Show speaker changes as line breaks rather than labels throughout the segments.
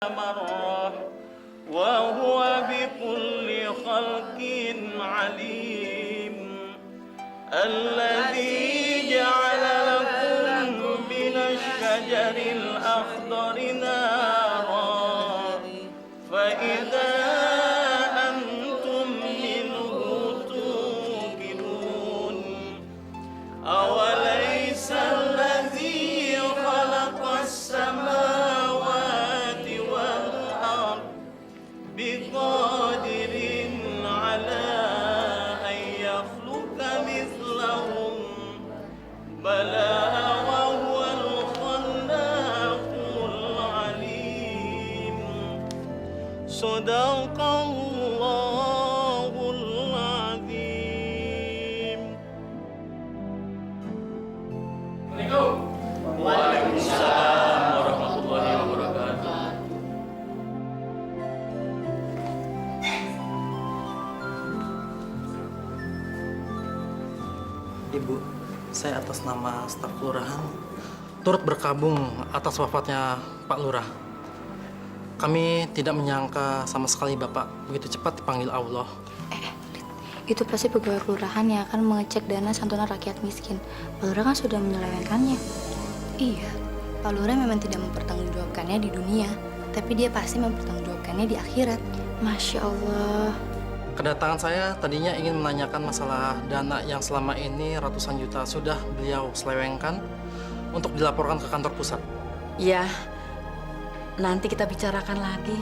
مرة وهو بكل خلق عليم الذي جعل لكم من الشجر الأخضر نارا فإذا أنتم منه توقدون أوليس الذي خلق السماوات والأرض بقادر على أن يخلق مثلهم بلى وهو الخلاق العليم صدق الله العظيم. Waalaikumsalam warahmatullahi wabarakatuh.
Ibu, saya atas nama staf kelurahan turut berkabung atas wafatnya Pak Lurah. Kami tidak menyangka sama sekali Bapak begitu cepat dipanggil Allah.
Itu pasti pegawai kelurahan yang akan mengecek dana santunan rakyat miskin. Pak Lurah kan sudah menyelewengkannya. Iya, Pak Lurah memang tidak mempertanggungjawabkannya di dunia, tapi dia pasti mempertanggungjawabkannya di akhirat. Masya Allah.
Kedatangan saya tadinya ingin menanyakan masalah dana yang selama ini ratusan juta sudah beliau selewengkan untuk dilaporkan ke kantor pusat.
Ya, nanti kita bicarakan lagi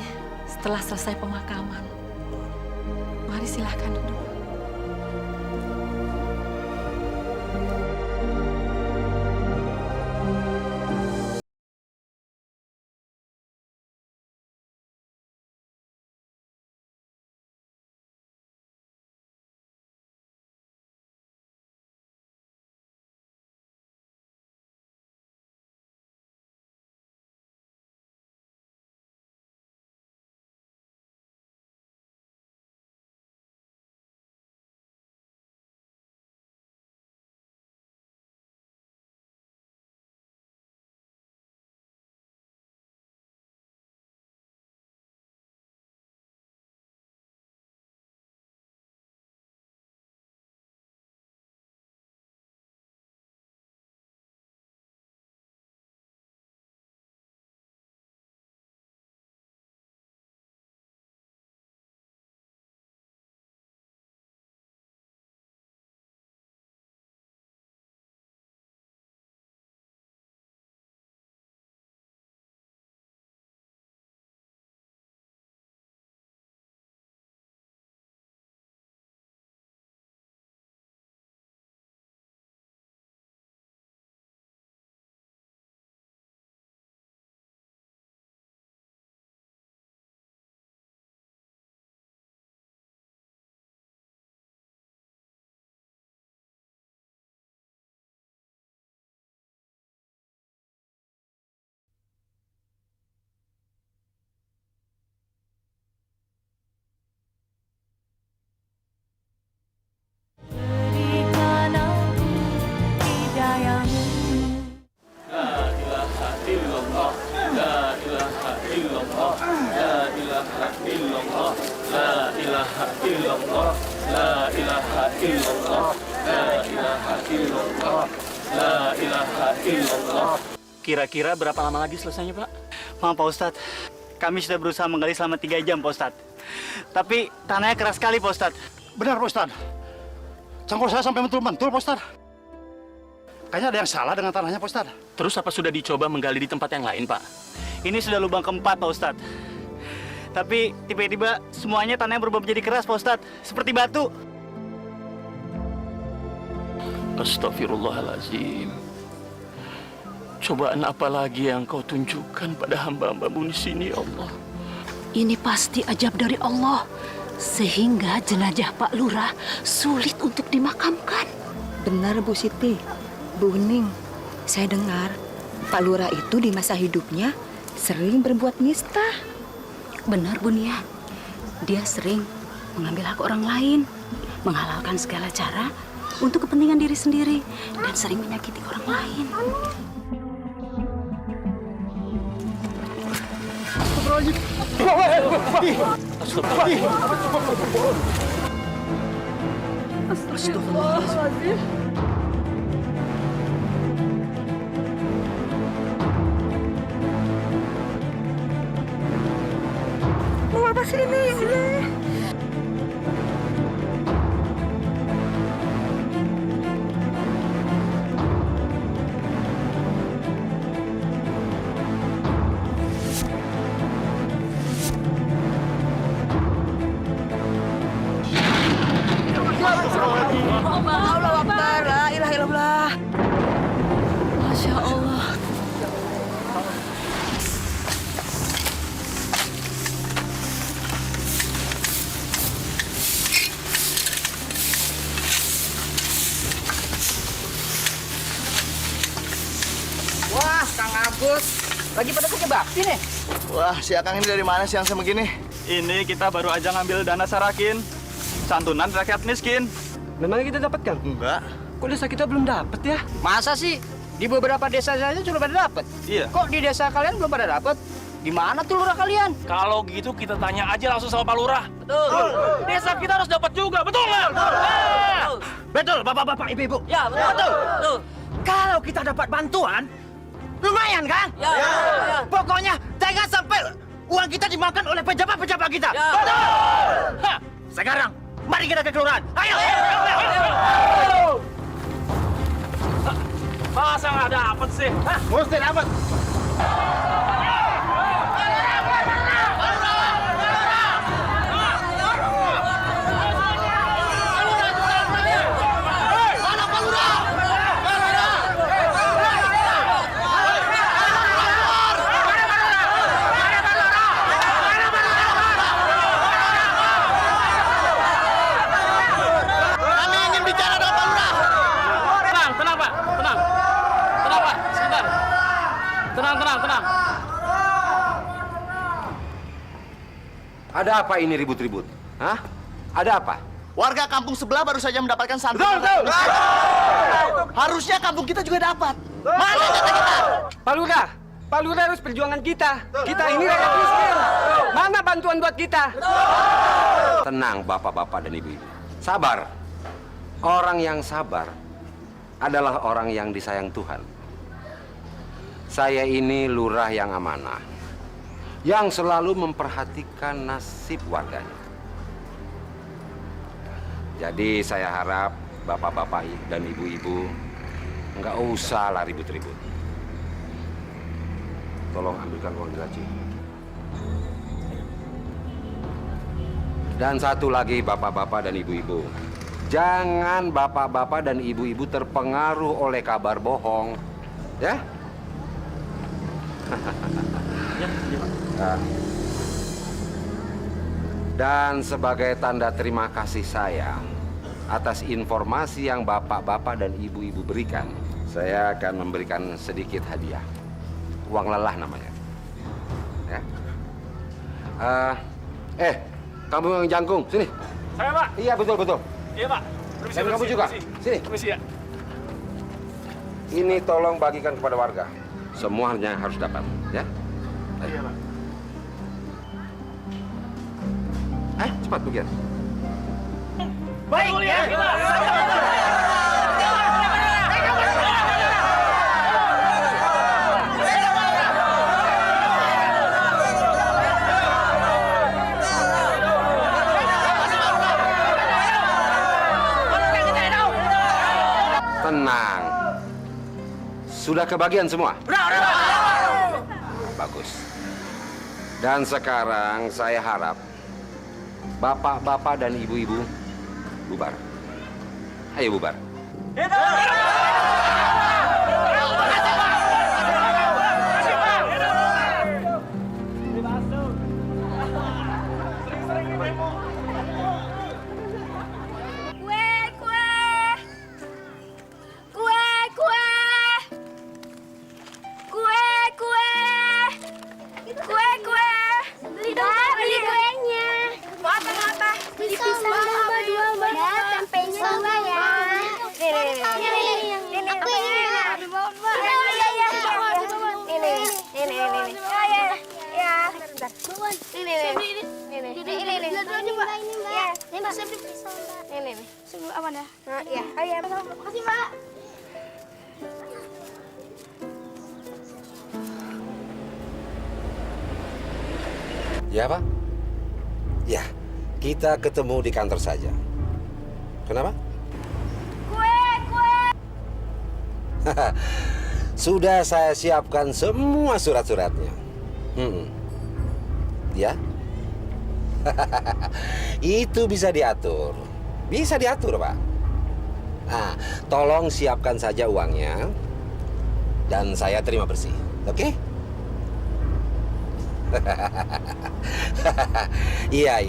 setelah selesai pemakaman. Mari silahkan duduk.
Kira-kira berapa lama lagi selesainya, Pak? Maaf, Pak Ustadz. Kami sudah berusaha menggali selama 3 jam, Pak Ustadz. Tapi tanahnya keras sekali, Pak Ustadz.
Benar, Pak Ustadz. Cangkul saya sampai mentul-mentul, Pak Ustadz. Kayaknya ada yang salah dengan tanahnya, Pak Ustadz.
Terus apa sudah dicoba menggali di tempat yang lain, Pak? Ini sudah lubang keempat, Pak Ustadz. Tapi tiba-tiba semuanya tanahnya berubah menjadi keras, Pak Ustadz. Seperti batu.
Astagfirullahaladzim. Cobaan apa lagi yang kau tunjukkan pada hamba-hamba-Mu di sini, ya Allah?
Ini pasti ajab dari Allah, sehingga jenazah Pak Lurah sulit untuk dimakamkan.
Benar Bu Siti, Bu Hening, saya dengar Pak Lurah itu di masa hidupnya sering berbuat nista.
Benar Bu Nia, dia sering mengambil hak orang lain, menghalalkan segala cara untuk kepentingan diri sendiri, dan sering menyakiti orang lain.
Mau apa sih ini? Ya Allah. Allah Akbar, la ilaha illallah. Masya Allah. Wah, Kang Agus, lagi pada kerja bakti nih.
Wah, si Akang ini dari mana siang sama gini?
Ini kita baru aja ngambil dana sarakin. Santunan rakyat miskin.
Memang kita dapatkan?
Enggak.
Kok desa kita belum dapat ya?
Masa sih? Di beberapa desa saja sudah pada dapat.
Iya.
Kok di desa kalian belum pada dapat? Di mana tuh lurah kalian?
Kalau gitu kita tanya aja langsung sama Pak Lurah. Betul. Desa kita harus dapat juga, betul nggak? Betul.
Betul, bapak-bapak, ibu-ibu.
Ya, betul.
Kalau kita dapat bantuan, lumayan kan?
Ya.
Pokoknya jangan sampai uang kita dimakan oleh pejabat-pejabat kita.
Ya.
Betul. Hah, sekarang mari kita ke kelurahan. Ayo.
Masa nggak dapat sih? Hah?
Mesti dapat.
Kami ingin bicara dengan Pak Lurah.
Tenang, Pak. Tenang, Pak. Sebentar. Tenang.
Ada apa ini ribut-ribut? Hah? Ada apa?
Warga kampung sebelah baru saja mendapatkan santunan. Harusnya kampung kita juga dapat. Mana jatah kita?
Pak Lurah harus perjuangan kita. Kita ini rakyat miskin. Mana bantuan buat kita? Tenang bapak-bapak dan ibu-ibu. Sabar. Orang yang sabar adalah orang yang disayang Tuhan. Saya ini lurah yang amanah, yang selalu memperhatikan nasib warganya. Jadi saya harap bapak-bapak dan ibu-ibu nggak usah lah ribut-ribut. Tolong ambilkan uang gaji. Dan satu lagi bapak-bapak dan ibu-ibu, jangan bapak-bapak dan ibu-ibu terpengaruh oleh kabar bohong, ya? Nah. Dan sebagai tanda terima kasih saya atas informasi yang bapak-bapak dan ibu-ibu berikan, saya akan memberikan sedikit hadiah. Uang lelah namanya. Ya. Kamu yang jangkung, sini.
Saya, Pak.
Iya, betul.
Iya, Pak.
Dan kamu juga, sini.
Permisi ya.
Ini tolong bagikan kepada warga. Semuanya harus dapat, ya.
Iya, Pak.
Cepat bagian.
Baik, ya.
Tenang. Sudah kebagian semua? Bagus. Dan sekarang saya harap bapak-bapak dan ibu-ibu bubar. Ayo bubar. Ya, Pak? Ya, kita ketemu di kantor saja. Kenapa? Sudah saya siapkan semua surat-suratnya. Ya? Itu bisa diatur. Bisa diatur, Pak. Nah, tolong siapkan saja uangnya. Dan saya terima bersih. Oke? Iya.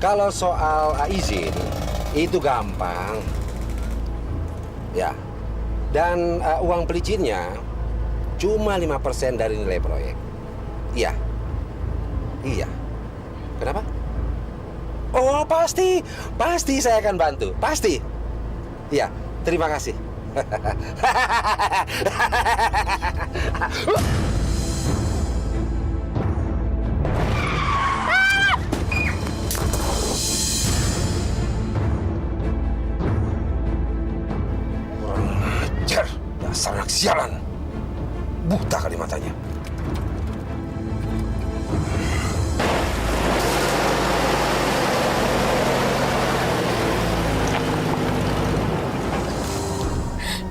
Kalau soal izin, itu gampang. Ya. Dan uang pelicinnya cuma 5% dari nilai proyek. Iya. Kenapa? Oh, pasti saya akan bantu. Pasti. Iya, terima kasih. Kurang ajar, dasar anak sialan. Buta kali matanya.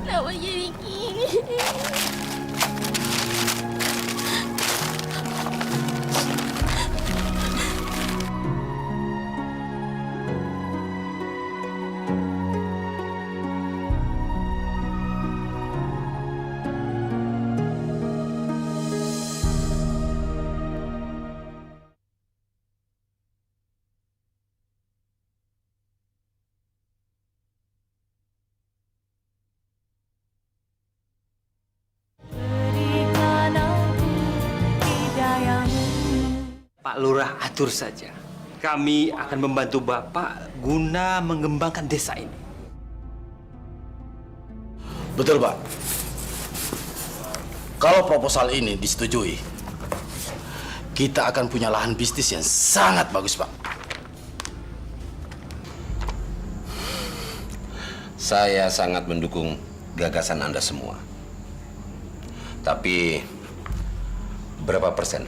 Kenapa jadi gini?
Pak Lurah atur saja. Kami akan membantu Bapak guna mengembangkan desa ini.
Betul, Pak. Kalau proposal ini disetujui, kita akan punya lahan bisnis yang sangat bagus, Pak.
Saya sangat mendukung gagasan Anda semua. Tapi berapa persen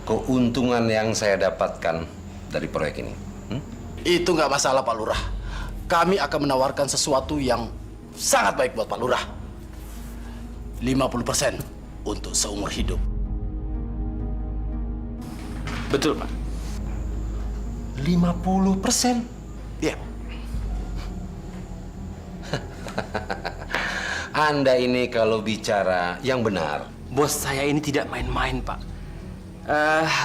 keuntungan yang saya dapatkan dari proyek ini?
Itu nggak masalah, Pak Lurah. Kami akan menawarkan sesuatu yang sangat baik buat Pak Lurah. 50% untuk seumur hidup.
Betul, Pak.
50%?
Iya.
Anda ini kalau bicara yang benar.
Bos saya ini tidak main-main, Pak.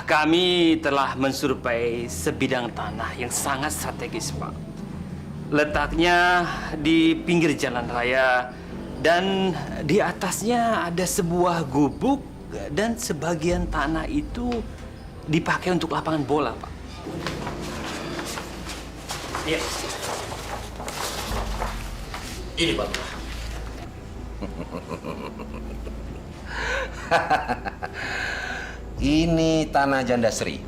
Kami telah mensurvei sebidang tanah yang sangat strategis, Pak. Letaknya di pinggir jalan raya dan di atasnya ada sebuah gubuk dan sebagian tanah itu dipakai untuk lapangan bola, Pak. Iya.
Ini, Pak.
Ini tanah janda Sri.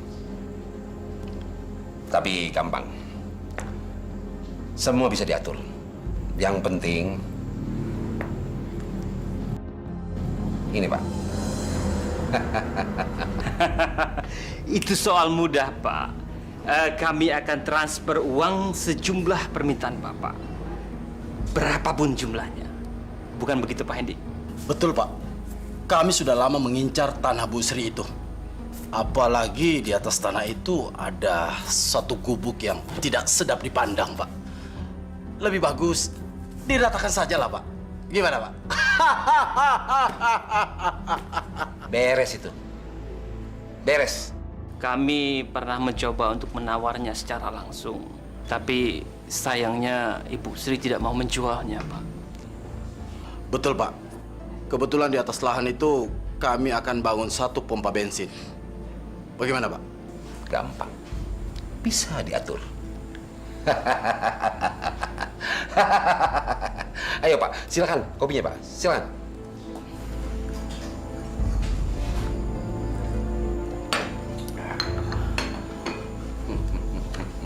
Tapi gampang. Semua bisa diatur. Yang penting ini, Pak.
Itu soal mudah, Pak. Kami akan transfer uang sejumlah permintaan Bapak. Berapapun jumlahnya. Bukan begitu, Pak Hendi?
Betul, Pak. Kami sudah lama mengincar tanah Bu Sri itu. Apalagi di atas tanah itu ada satu gubuk yang tidak sedap dipandang, Pak. Lebih bagus diratakan saja lah, Pak. Gimana, Pak?
Beres itu. Beres.
Kami pernah mencoba untuk menawarnya secara langsung. Tapi sayangnya Ibu Sri tidak mau menjualnya, Pak.
Betul, Pak. Kebetulan di atas lahan itu kami akan bangun satu pompa bensin. Bagaimana, Pak?
Gampang. Bisa diatur. Ayo, Pak. Silakan kopinya, Pak. Silakan.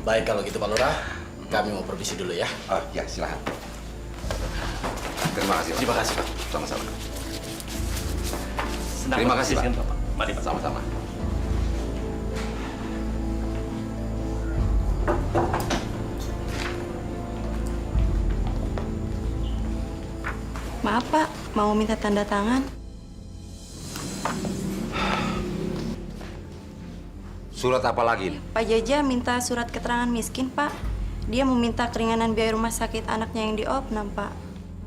Baik kalau gitu Pak Lurah, kami mau permisi dulu ya.
Oh ya, silahkan. Terima kasih, Pak.
Terima kasih Pak.
Sama-sama.
Senang
Terima kasih, Pak.
berbisnis dengan Bapak. Mari, Pak.
Sama-sama.
Maaf Pak, mau minta tanda tangan.
Surat apa lagi?
Pak Jaja minta surat keterangan miskin Pak. Dia mau minta keringanan biaya rumah sakit anaknya yang di Opnam Pak.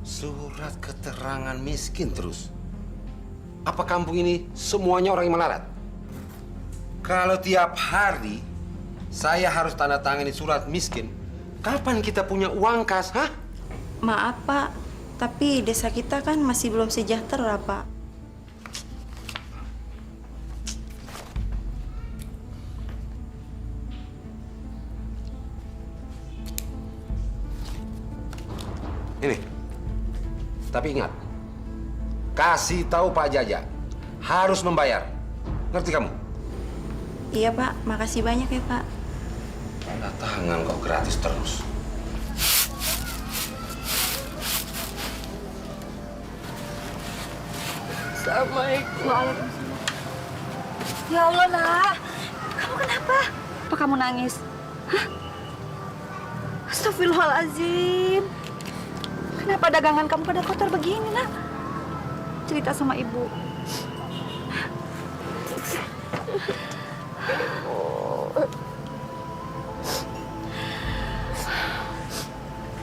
Surat keterangan miskin terus. Apa kampung ini semuanya orang yang melarat? Kalau tiap hari saya harus tanda tangani surat miskin, kapan kita punya uang kas, hah?
Maaf Pak, tapi desa kita kan masih belum sejahtera Pak.
Ini. Tapi ingat, kasih tahu Pak Jaja, harus membayar. Ngerti kamu?
Iya Pak, makasih banyak ya Pak.
Tanda tangan kok gratis terus.
Assalamualaikum.
Waalaikumsalam. Ya Allah, Nak. Kamu kenapa? Apa kamu nangis? Hah? Astagfirullahaladzim. Kenapa dagangan kamu pada kotor begini, Nak? Cerita sama Ibu.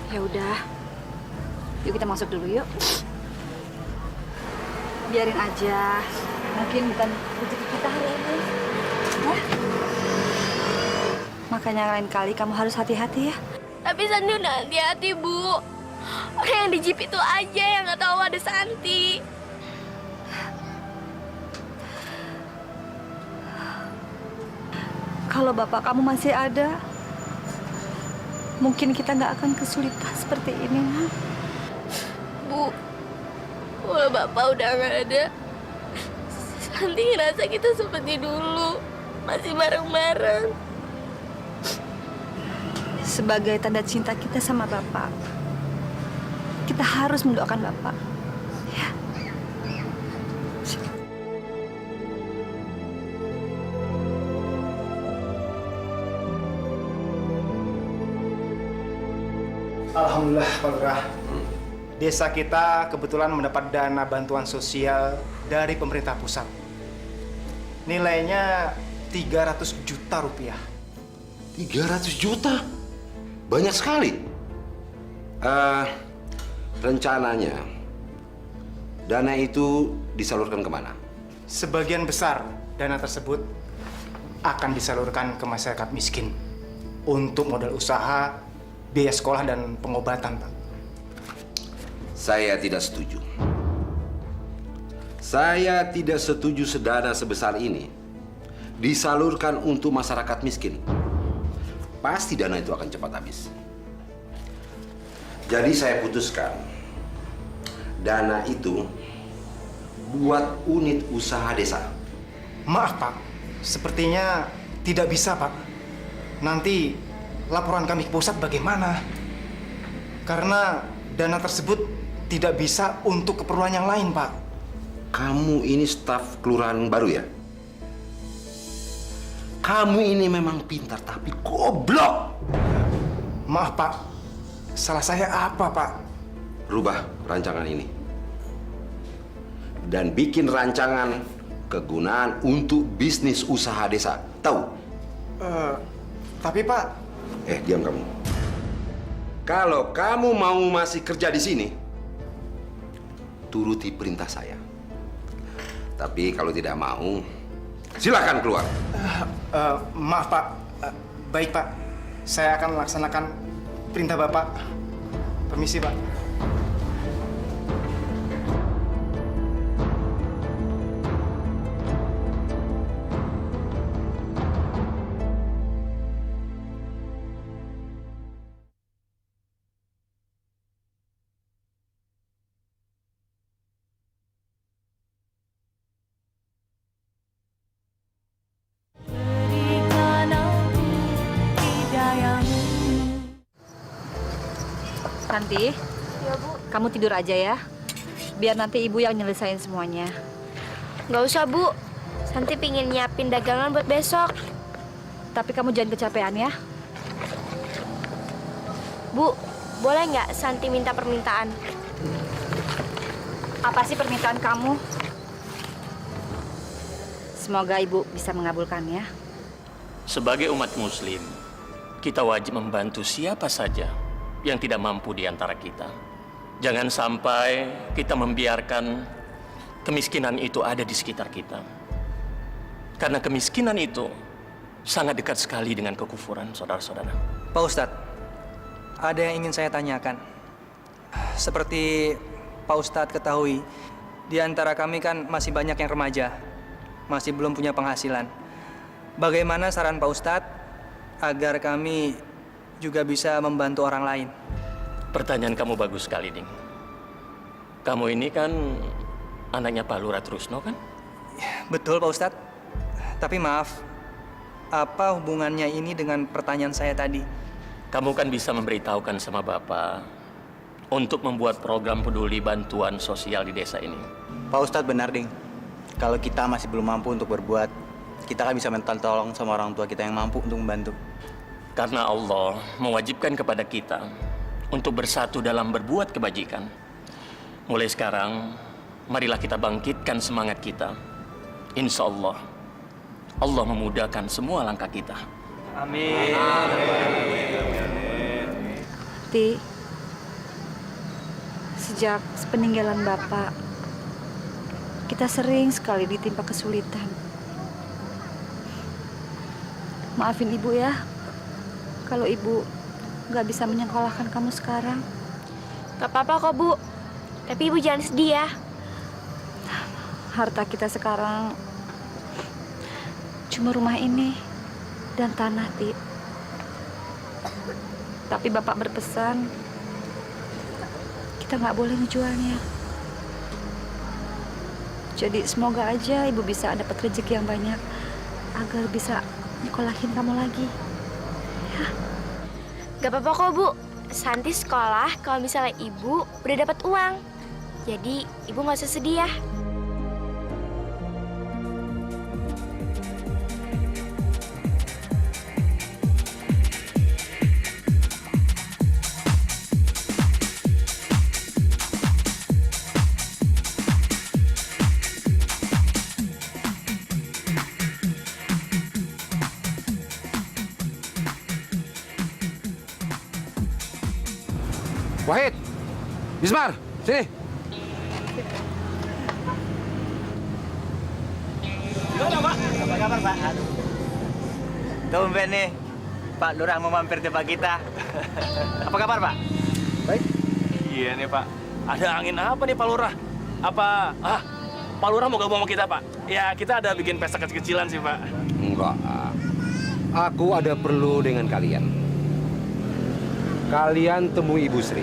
Ya udah. Yuk kita masuk dulu yuk. Biarin aja. Mungkin bukan rezeki kita hari ini. Ya? Makanya lain kali kamu harus hati-hati ya.
Tapi Santi udah hati-hati, Bu. Orang yang di jeep itu aja yang nggak tahu ada Santi.
Kalau bapak kamu masih ada, mungkin kita nggak akan kesulitan seperti ini, Nak.
Bu, kalau Bapak udah nggak ada, Santi ngerasa kita seperti dulu. Masih bareng-bareng.
Sebagai tanda cinta kita sama bapak, kita harus mendoakan bapak. Ya.
Alhamdulillah Pak Lurah. Desa kita kebetulan mendapat dana bantuan sosial dari pemerintah pusat. Nilainya 300 juta rupiah.
300 juta? Banyak sekali. Rencananya, dana itu disalurkan kemana?
Sebagian besar dana tersebut akan disalurkan ke masyarakat miskin untuk modal usaha, biaya sekolah, dan pengobatan, Pak.
Saya tidak setuju. Saya tidak setuju sedana sebesar ini disalurkan untuk masyarakat miskin. Pasti dana itu akan cepat habis. Jadi saya putuskan, dana itu buat unit usaha desa.
Maaf, Pak. Sepertinya tidak bisa, Pak. Nanti laporan kami ke pusat bagaimana? Karena dana tersebut tidak bisa untuk keperluan yang lain, Pak.
Kamu ini staf kelurahan baru ya? Kamu ini memang pintar tapi goblok.
Maaf, Pak. Salah saya apa, Pak?
Rubah rancangan ini. Dan bikin rancangan kegunaan untuk bisnis usaha desa. Tahu?
Tapi, Pak...
Diam kamu. Kalau kamu mau masih kerja di sini, turuti perintah saya. Tapi kalau tidak mau, silakan keluar.
Maaf, Pak. Baik, Pak. Saya akan melaksanakan perintah Bapak. Permisi, Pak.
Berikan aku hidayah
Santi,
Ya, Bu.
kamu tidur aja ya. Biar nanti ibu yang nyelesain semuanya.
Nggak usah, Bu. Santi pingin nyiapin dagangan buat besok.
Tapi kamu jangan kecapean ya.
Bu, boleh nggak Santi minta permintaan?
Apa sih permintaan kamu? Semoga ibu bisa mengabulkannya.
Sebagai umat muslim, kita wajib membantu siapa saja yang tidak mampu di antara kita. Jangan sampai kita membiarkan kemiskinan itu ada di sekitar kita. Karena kemiskinan itu sangat dekat sekali dengan kekufuran, saudara-saudara.
Pak Ustadz, ada yang ingin saya tanyakan. Seperti Pak Ustadz ketahui, di antara kami kan masih banyak yang remaja, masih belum punya penghasilan. Bagaimana saran Pak Ustadz agar kami juga bisa membantu orang lain?
Pertanyaan kamu bagus sekali, Ding. Kamu ini kan anaknya Pak Lurah Trusno, kan?
Betul, Pak Ustadz. Tapi maaf, apa hubungannya ini dengan pertanyaan saya tadi?
Kamu kan bisa memberitahukan sama Bapak untuk membuat program peduli bantuan sosial di desa ini.
Pak Ustadz benar, Ding. Kalau kita masih belum mampu untuk berbuat, kita kan bisa minta tolong sama orang tua kita yang mampu untuk membantu.
Karena Allah mewajibkan kepada kita untuk bersatu dalam berbuat kebajikan. Mulai sekarang, marilah kita bangkitkan semangat kita. Insya Allah, Allah memudahkan semua langkah kita.
Amin.
Ti, sejak peninggalan Bapak, kita sering sekali ditimpa kesulitan. Maafin Ibu ya, kalau Ibu nggak bisa menyekolahkan kamu sekarang.
Gak apa-apa kok, Bu. Tapi Ibu jangan sedih ya.
Harta kita sekarang cuma rumah ini dan tanah, Ti. Tapi Bapak berpesan, kita nggak boleh ngejualnya. Jadi semoga aja Ibu bisa dapat rezeki yang banyak agar bisa nyekolahin kamu lagi. Ya.
Gak apa-apa kok, Bu. Santi sekolah kalau misalnya Ibu udah dapat uang. Jadi Ibu nggak usah sedih ya.
Wahid, Bismar, sini.
Gimana, Pak? Apa kabar, Pak? Tumben nih, Pak Lurah mau mampir tempat kita. Apa kabar, Pak?
Baik.
Iya nih, Pak. Ada angin apa nih, Pak Lurah? Apa? Pak Lurah mau gabung sama kita, Pak? Ya, kita ada bikin pesta kecil-kecilan sih, Pak.
Enggak. Aku ada perlu dengan kalian. Kalian temui Ibu Sri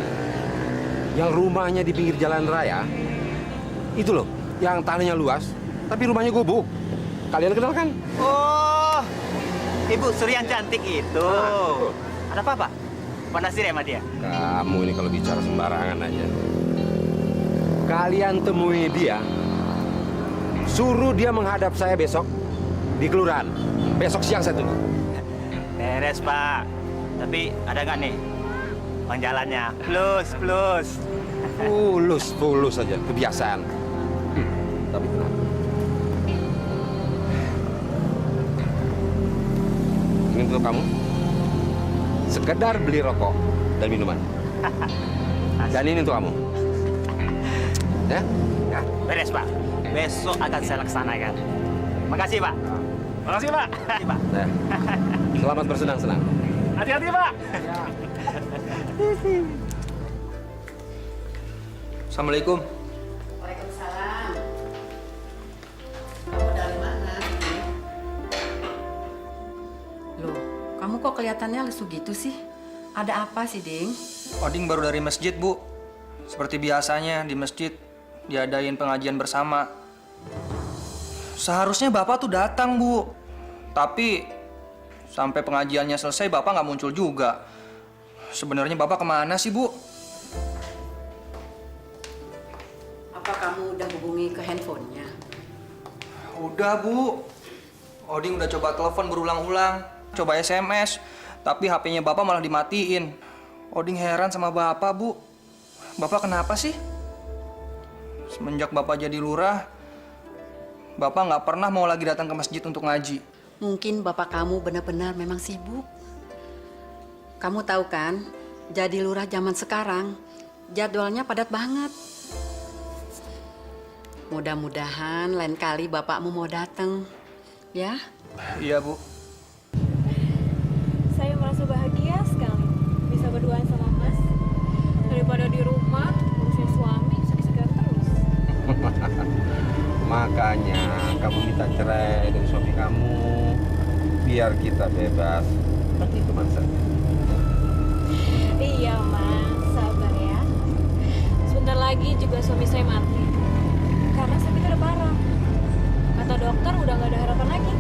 yang rumahnya di pinggir jalan raya. Itu loh, yang tanahnya luas, tapi rumahnya gubuk. Kalian kenal kan?
Oh, Ibu Sri yang cantik itu. Ada apa, Pak? Mana sih sama dia?
Kamu ini kalau bicara sembarangan aja. Kalian temui dia, suruh dia menghadap saya besok di kelurahan. Besok siang saya tunggu.
Beres, Pak. Tapi ada nggak nih uang jalannya? Plus.
Fulus saja, kebiasaan. Tapi tenang. Ini untuk kamu. Sekedar beli rokok dan minuman. Dan ini untuk kamu. Ya?
Beres, Pak. Besok akan saya laksanakan. Makasih, Pak.
Makasih, Pak.
Makasih, Pak.
Nah, selamat bersenang-senang.
Hati-hati, Pak.
Assalamualaikum.
Waalaikumsalam. Kamu dari mana? Loh, kamu kok kelihatannya lesu gitu sih? Ada apa sih, Ding?
Oding baru dari masjid, Bu. Seperti biasanya di masjid diadain pengajian bersama. Seharusnya Bapak tuh datang, Bu. Tapi sampai pengajiannya selesai Bapak nggak muncul juga. Sebenarnya Bapak kemana sih, Bu?
Apa kamu udah hubungi ke handphonenya?
Udah, Bu. Oding udah coba telepon berulang-ulang, coba SMS, tapi HP-nya Bapak malah dimatiin. Oding heran sama Bapak, Bu. Bapak kenapa sih? Semenjak Bapak jadi lurah, Bapak nggak pernah mau lagi datang ke masjid untuk ngaji.
Mungkin bapak kamu benar-benar memang sibuk. Kamu tahu kan, jadi lurah zaman sekarang, jadwalnya padat banget. Mudah-mudahan lain kali bapakmu mau datang, ya?
Iya, Bu.
Saya merasa bahagia sekali bisa berduaan sama Mas. Daripada di rumah ngurusin suami sakit-sakitan terus.
Makanya kamu minta cerai dari suami kamu biar kita bebas seperti teman saja.
Iya Mas, sabar ya. Sebentar lagi juga suami saya mati. Karena sakitnya udah parah. Kata dokter udah gak ada harapan lagi.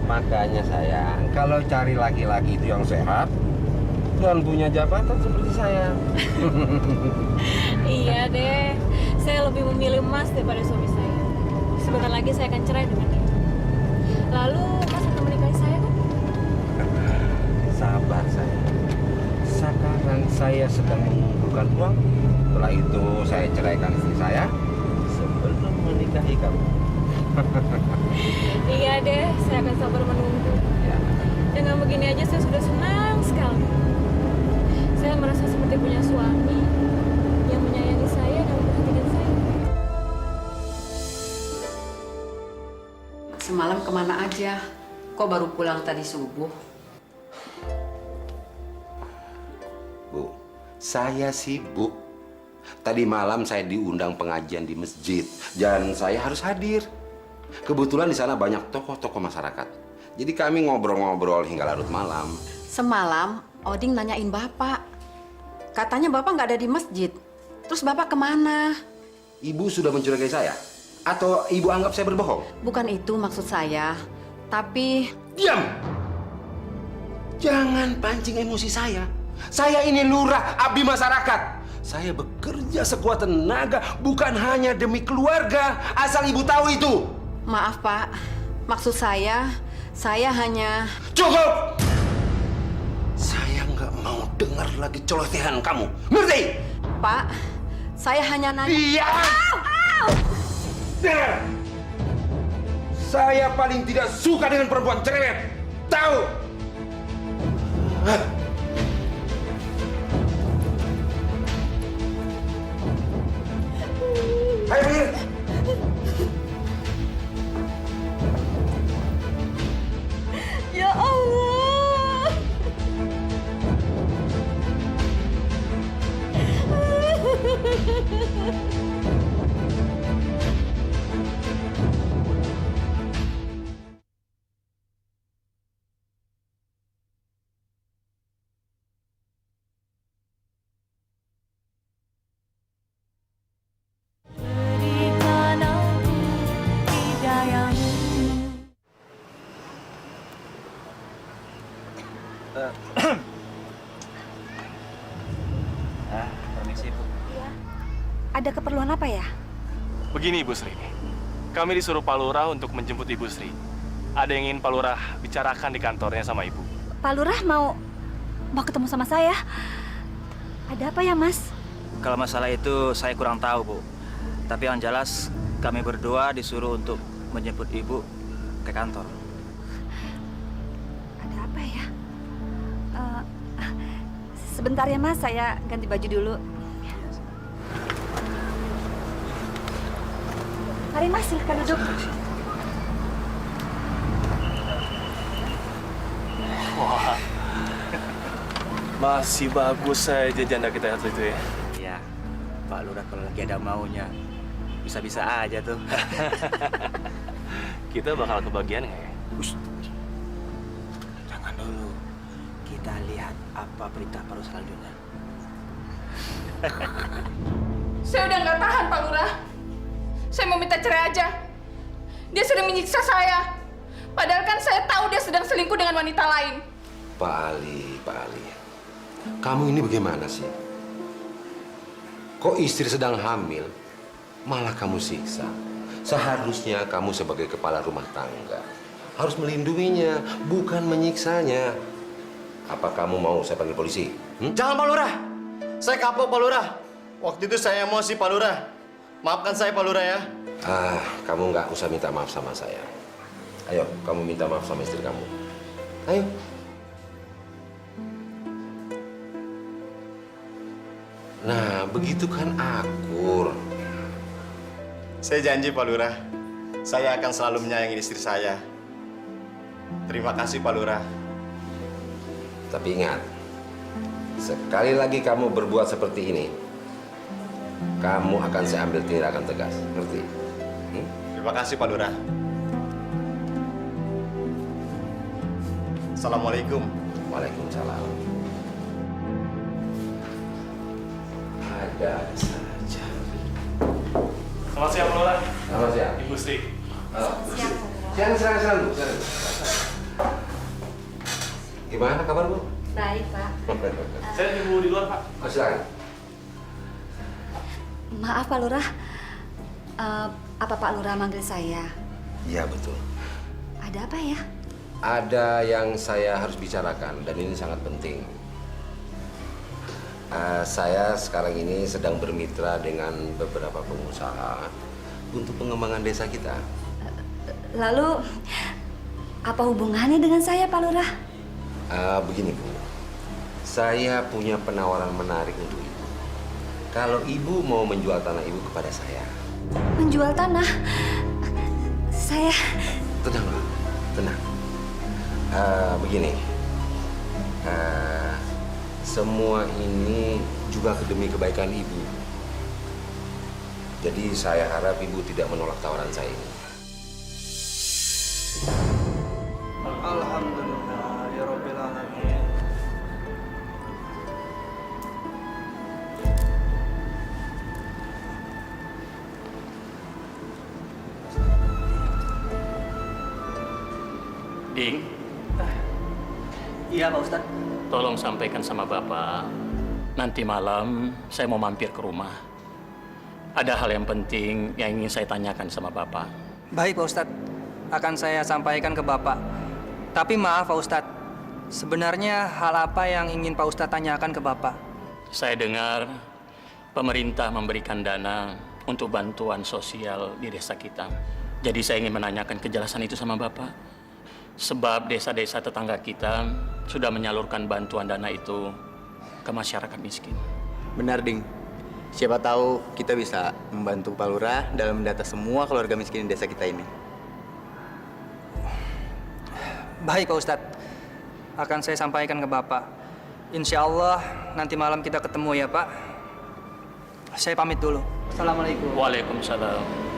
Makanya sayang, kalau cari laki-laki itu yang sehat dan punya jabatan seperti saya.
Iya deh, saya lebih memilih Mas daripada suami saya. Sebentar lagi saya akan cerai dengan dia. Lalu Mas akan menikahi saya kan?
Sabar sayang. Sekarang saya sedang mengumpulkan uang. Setelah itu saya ceraikan istri saya sebelum menikahi kamu.
Iya deh, saya akan sabar menunggu. Dengan begini aja saya sudah senang sekali. Saya merasa seperti punya suami yang menyayangi saya dan memperhatikan saya.
Semalam kemana aja? Kok baru pulang tadi subuh?
Bu, saya sibuk. Tadi malam saya diundang pengajian di masjid dan saya harus hadir. Kebetulan di sana banyak tokoh-tokoh masyarakat. Jadi kami ngobrol-ngobrol hingga larut malam.
Semalam Oding nanyain bapak. Katanya bapak nggak ada di masjid. Terus bapak kemana?
Ibu sudah mencurigai saya? Atau ibu anggap saya berbohong?
Bukan itu maksud saya. Tapi...
Diam! Jangan pancing emosi saya. Saya ini lurah, abdi masyarakat. Saya bekerja sekuat tenaga bukan hanya demi keluarga. Asal ibu tahu itu.
Maaf Pak, maksud saya hanya...
Cukup! Saya nggak mau dengar lagi celotehan kamu. Ngerti?
Pak, saya hanya nanya...
Iya! Dengar! Saya paling tidak suka dengan perempuan cerewet. Tahu? Hah? Ayo pergi!
Ya Allah!
Permisi, Bu.
Ada keperluan apa ya?
Begini Ibu Sri, kami disuruh Pak Lurah untuk menjemput Ibu Sri. Ada yang ingin Pak Lurah bicarakan di kantornya sama Ibu.
Pak Lurah mau ketemu sama saya. Ada apa ya, Mas?
Kalau masalah itu saya kurang tahu, Bu. Tapi yang jelas kami berdua disuruh untuk menjemput Ibu ke kantor.
Ada apa ya? Sebentar ya, Mas. Saya ganti baju dulu. Mari, Mas. Silahkan duduk.
Wah, masih bagus saja janda kita satu itu ya.
Iya, Pak Lurah kalau lagi ada maunya, bisa-bisa aja tuh.
Kita bakal kebagian nggak ya?
Jangan dulu. Kita lihat apa berita baru selanjutnya.
Saya udah nggak tahan, Pak Lurah. Saya mau minta cerai aja. Dia sudah menyiksa saya. Padahal kan saya tahu dia sedang selingkuh dengan wanita lain.
Pak Ali, kamu ini bagaimana sih? Kok istri sedang hamil, malah kamu siksa. Seharusnya kamu sebagai kepala rumah tangga harus melindunginya, bukan menyiksanya. Apa kamu mau saya panggil polisi?
Jangan Pak Lurah. Saya kapok Pak Lurah. Waktu itu saya emosi Pak Lurah. Maafkan saya Pak Lurah ya.
Kamu nggak usah minta maaf sama saya. Ayo, kamu minta maaf sama istri kamu. Ayo. Nah, begitu kan akur.
Saya janji Pak Lurah. Saya akan selalu menyayangi istri saya. Terima kasih Pak Lurah.
Tapi ingat, sekali lagi kamu berbuat seperti ini, kamu akan saya ambil tindakan tegas. Ngerti?
Terima kasih Pak Lurah. Assalamualaikum.
Waalaikumsalam. Ada saja.
Selamat siang, Pak Lurah.
Selamat siang.
Ibu Sri.
Silakan, Bu. Gimana kabar, Bu?
Baik, Pak.
Saya tunggu di luar, Pak.
Silakan.
Maaf, Pak Lurah. Apa Pak Lurah manggil saya?
Iya, betul.
Ada apa ya?
Ada yang saya harus bicarakan dan ini sangat penting. Saya sekarang ini sedang bermitra dengan beberapa pengusaha untuk pengembangan desa kita.
Lalu, apa hubungannya dengan saya, Pak Lurah?
Begini, Bu. Saya punya penawaran menarik untuk Ibu. Kalau Ibu mau menjual tanah Ibu kepada saya.
Menjual tanah? Saya...
Tenang, Bu. Tenang. Begini. Semua ini juga demi kebaikan Ibu. Jadi saya harap Ibu tidak menolak tawaran saya ini.
Alhamdulillah ya Rabbil Alamin.
Ding,
Iya Pak Ustadz.
tolong sampaikan sama Bapak, nanti malam saya mau mampir ke rumah. Ada hal yang penting yang ingin saya tanyakan sama Bapak.
Baik Pak Ustadz, akan saya sampaikan ke Bapak. Tapi maaf Pak Ustadz, sebenarnya hal apa yang ingin Pak Ustadz tanyakan ke Bapak?
Saya dengar pemerintah memberikan dana untuk bantuan sosial di desa kita. Jadi saya ingin menanyakan kejelasan itu sama Bapak. Sebab desa-desa tetangga kita sudah menyalurkan bantuan dana itu ke masyarakat miskin.
Benar, Ding. Siapa tahu kita bisa membantu Pak Lurah dalam mendata semua keluarga miskin di desa kita ini.
Baik Pak Ustadz, akan saya sampaikan ke Bapak. Insya Allah nanti malam kita ketemu ya Pak. Saya pamit dulu. Assalamualaikum.
Waalaikumsalam.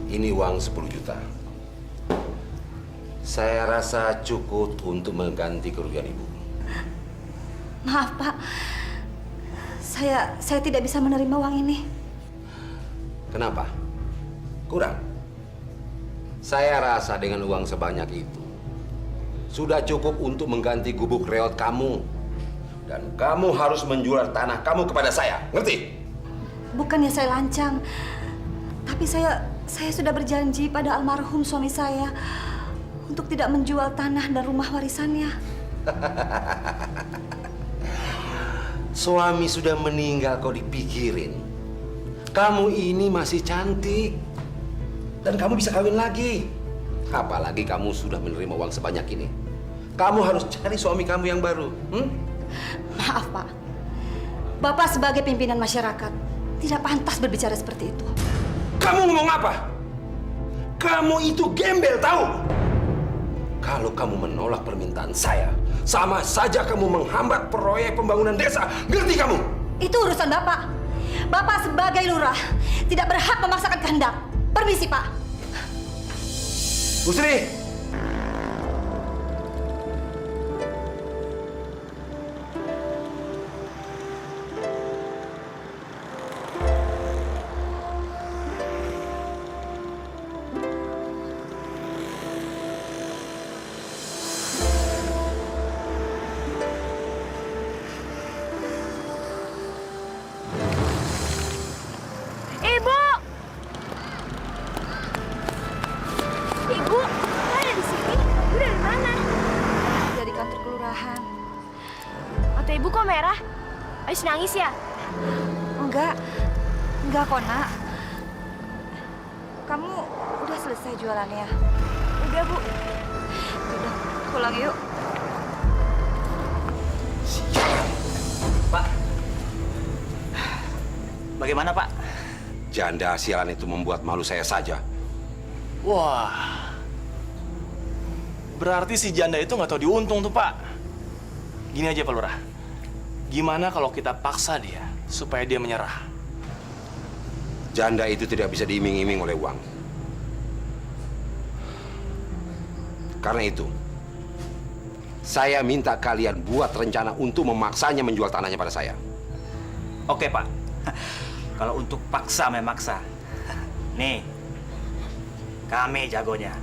Ini uang 10 juta. Saya rasa cukup untuk mengganti kerugian Ibu.
Maaf, Pak. Saya tidak bisa menerima uang ini.
Kenapa? Kurang? Saya rasa dengan uang sebanyak itu sudah cukup untuk mengganti gubuk reot kamu. Dan kamu harus menjual tanah kamu kepada saya. Ngerti?
Bukannya saya lancang. Tapi saya sudah berjanji pada almarhum suami saya untuk tidak menjual tanah dan rumah warisannya.
Suami sudah meninggal kok dipikirin. Kamu ini masih cantik. Dan kamu bisa kawin lagi. Apalagi kamu sudah menerima uang sebanyak ini. Kamu harus cari suami kamu yang baru.
Maaf, Pak. Bapak sebagai pimpinan masyarakat tidak pantas berbicara seperti itu.
Kamu ngomong apa? Kamu itu gembel, tahu? Kalau kamu menolak permintaan saya, sama saja kamu menghambat proyek pembangunan desa. Ngerti kamu?
Itu urusan Bapak. Bapak sebagai lurah tidak berhak memaksakan kehendak. Permisi, Pak.
Bu Sri.
Mata ibu kok merah? Habis nangis ya?
Enggak kok, Nak. Kamu udah selesai jualannya?
Udah, Bu.
Udah, pulang yuk.
Pak, bagaimana Pak?
Janda sialan itu membuat malu saya saja.
Wah, berarti si janda itu nggak tahu diuntung tuh Pak. Gini aja Pak Lurah, gimana kalau kita paksa dia supaya dia menyerah?
Janda itu tidak bisa diiming-iming oleh uang. Karena itu, saya minta kalian buat rencana untuk memaksanya menjual tanahnya pada saya.
Oke Pak, kalau untuk paksa memaksa, nih, kami jagonya.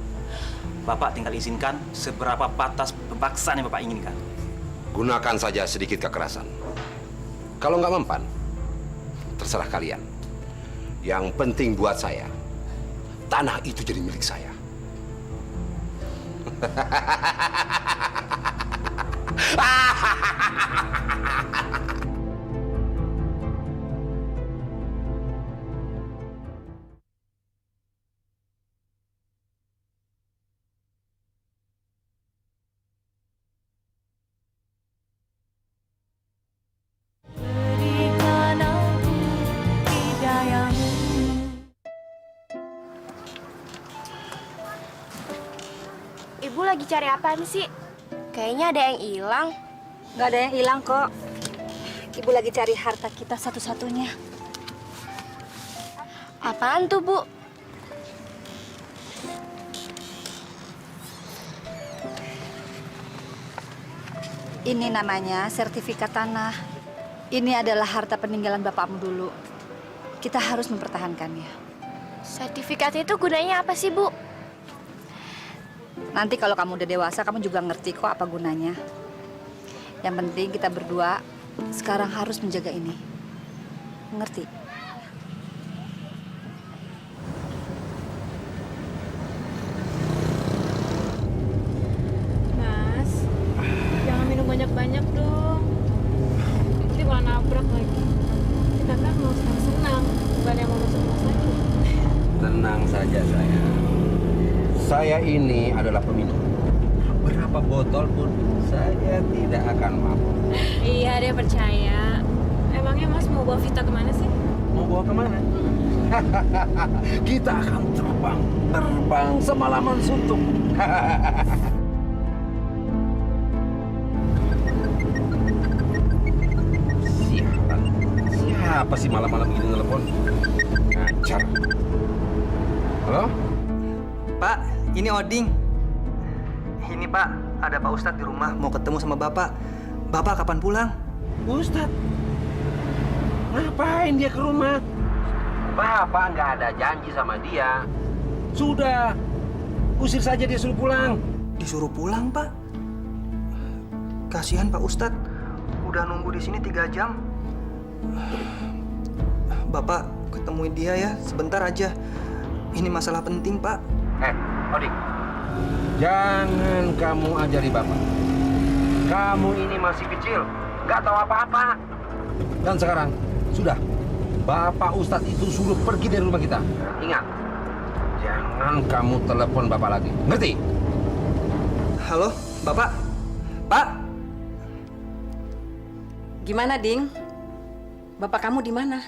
Bapak tinggal izinkan seberapa batas pemaksaan yang Bapak inginkan.
Gunakan saja sedikit kekerasan. Kalau nggak mempan, terserah kalian. Yang penting buat saya, tanah itu jadi milik saya.
Ibu lagi cari apaan sih? Kayaknya ada yang hilang.
Nggak ada yang hilang kok. Ibu lagi cari harta kita satu-satunya.
Apaan tuh, Bu?
Ini namanya sertifikat tanah. Ini adalah harta peninggalan bapakmu dulu. Kita harus mempertahankannya.
Sertifikat itu gunanya apa sih, Bu?
Nanti kalau kamu udah dewasa, kamu juga ngerti kok apa gunanya. Yang penting kita berdua sekarang harus menjaga ini. Ngerti?
Mas, jangan minum banyak-banyak dong. Nanti malah nabrak lagi. Kita kan mau senang-senang, bukan yang mau masuk rumah sakit.
Tenang saja sayang. Saya ini adalah peminum. Berapa botol pun saya tidak akan mabuk.
Iya, dia percaya. Emangnya Mas mau bawa Vita kemana sih?
Mau bawa kemana? Kita akan terbang semalaman suntuk. Siapa sih malam-malam gini telepon? Ngacar. Halo?
Pak, ini Oding. Ini Pak, ada Pak Ustadz di rumah mau ketemu sama Bapak. Bapak kapan pulang?
Ustadz? Ngapain dia ke rumah? Bapak nggak ada janji sama dia. Sudah, usir saja dia suruh pulang.
Disuruh pulang, Pak? Kasihan Pak Ustadz, udah nunggu di sini 3 jam. Bapak ketemuin dia ya, sebentar aja. Ini masalah penting, Pak.
Odik, jangan kamu ajari Bapak. Kamu ini masih kecil, nggak tahu apa-apa. Dan sekarang, sudah. Bapak Ustadz itu suruh pergi dari rumah kita. Ingat, jangan kamu telepon Bapak lagi. Ngerti?
Halo, Bapak? Pak?
Gimana, Ding? Bapak kamu di mana?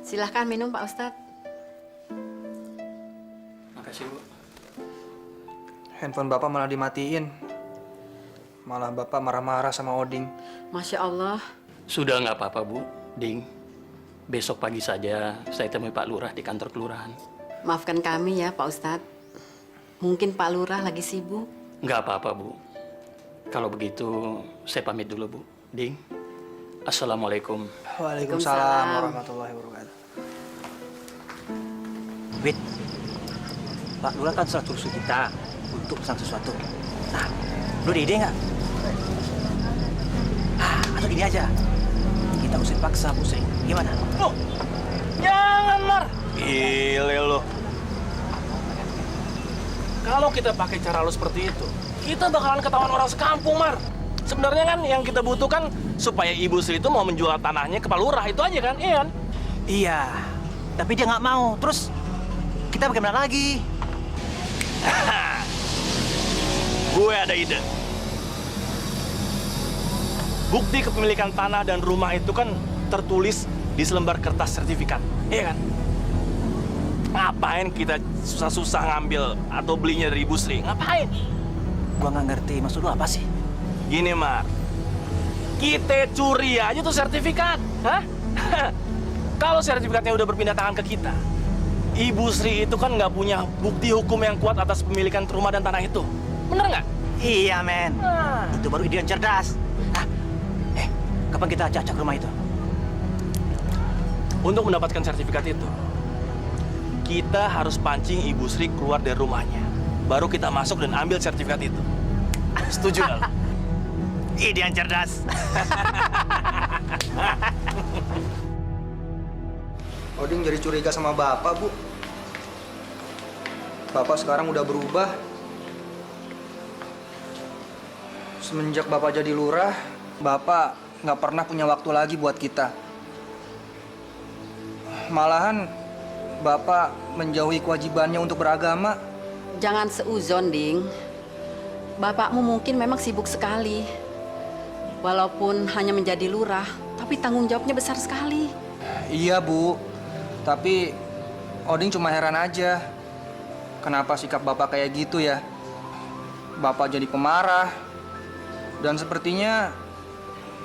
Silahkan minum, Pak Ustadz.
Makasih, Bu.
Handphone Bapak malah dimatiin. Malah Bapak marah-marah sama Oding.
Masya Allah.
Sudah nggak apa-apa, Bu. Ding, besok pagi saja saya temui Pak Lurah di kantor kelurahan.
Maafkan kami ya, Pak Ustadz. Mungkin Pak Lurah lagi sibuk.
Nggak apa-apa, Bu. Kalau begitu, saya pamit dulu, Bu. Ding, Assalamualaikum.
Waalaikumsalam warahmatullahi wabarakatuh.
Wait, Pak Lurah kan sudah suruh kita untuk pesan sesuatu. Nah, lu ada ide nggak? Atau gini aja, kita usir paksa Bu Sri. Gimana?
Oh, jangan, Mar. Gile lo. Kalau kita pakai cara lo seperti itu, kita bakalan ketahuan orang sekampung, Mar. Sebenarnya kan yang kita butuhkan supaya Ibu Sri itu mau menjual tanahnya ke Pak Lurah, itu aja kan? Iya kan?
Iya, tapi dia nggak mau. Terus kita bagaimana lagi?
Gue ada ide. Bukti kepemilikan tanah dan rumah itu kan tertulis di selembar kertas sertifikat, iya kan? Ngapain kita susah-susah ngambil atau belinya dari Ibu Sri? Ngapain?
Gua nggak ngerti, maksud lu apa sih?
Gini, Mar. Kita curi aja tuh sertifikat. Hah? Kalau sertifikatnya udah berpindah tangan ke kita, Ibu Sri itu kan nggak punya bukti hukum yang kuat atas pemilikan rumah dan tanah itu. Bener nggak?
Iya, men. Itu baru ide yang cerdas. Kapan kita acak-acak rumah itu?
Untuk mendapatkan sertifikat itu, kita harus pancing Ibu Sri keluar dari rumahnya. Baru kita masuk dan ambil sertifikat itu. Setuju nggak?
Ide yang cerdas.
Oding jadi curiga sama Bapak, Bu. Bapak sekarang udah berubah. Semenjak Bapak jadi lurah, Bapak nggak pernah punya waktu lagi buat kita. Malahan Bapak menjauhi kewajibannya untuk beragama.
Jangan seuzon, Ding. Bapakmu mungkin memang sibuk sekali. Walaupun hanya menjadi lurah, tapi tanggung jawabnya besar sekali.
Iya, Bu. Tapi Oding cuma heran aja. Kenapa sikap Bapak kayak gitu ya? Bapak jadi pemarah. Dan sepertinya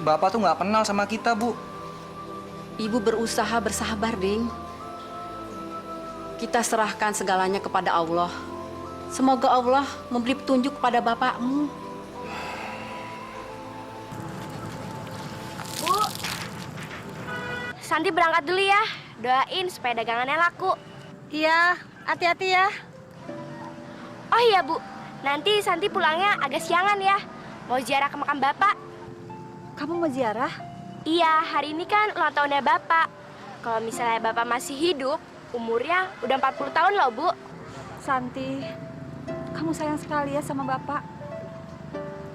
Bapak tuh nggak kenal sama kita, Bu.
Ibu berusaha bersabar, Ding. Kita serahkan segalanya kepada Allah. Semoga Allah memberi petunjuk kepada bapakmu.
Bu, Santi berangkat dulu ya. Doain supaya dagangannya laku.
Iya, hati-hati ya.
Oh iya, Bu. Nanti Santi pulangnya agak siangan ya. Mau ziarah ke makam Bapak.
Kamu mau ziarah?
Iya, hari ini kan ulang tahunnya Bapak. Kalau misalnya Bapak masih hidup, umurnya udah 40 tahun loh, Bu.
Santi, kamu sayang sekali ya sama Bapak.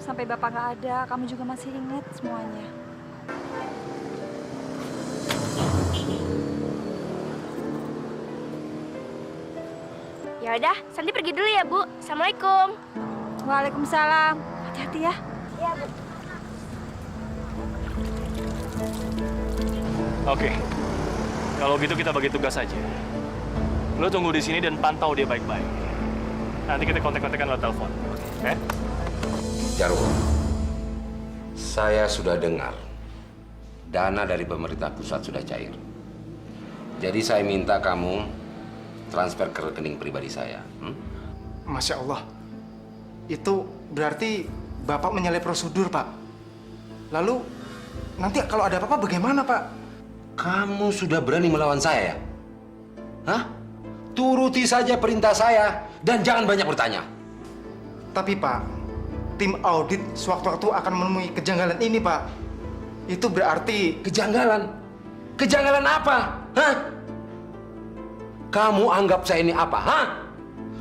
Sampai Bapak nggak ada, kamu juga masih ingat semuanya.
Ya udah, Santi pergi dulu ya, Bu. Assalamualaikum.
Waalaikumsalam. Hati-hati ya.
Iya, Bu.
Oke. Kalau gitu kita bagi tugas aja. Lo tunggu di sini dan pantau dia baik-baik. Nanti kita kontak-kontakan lewat telepon. Oke?
Jarwo, saya sudah dengar dana dari pemerintah pusat sudah cair. Jadi saya minta kamu transfer ke rekening pribadi saya.
Masya Allah. Itu berarti Bapak menyalahi prosedur, Pak. Lalu, nanti kalau ada apa-apa bagaimana, Pak?
Kamu sudah berani melawan saya ya? Hah? Turuti saja perintah saya dan jangan banyak bertanya.
Tapi, Pak, tim audit sewaktu-waktu akan menemui kejanggalan ini, Pak. Itu berarti...
Kejanggalan? Kejanggalan apa? Hah? Kamu anggap saya ini apa? Hah?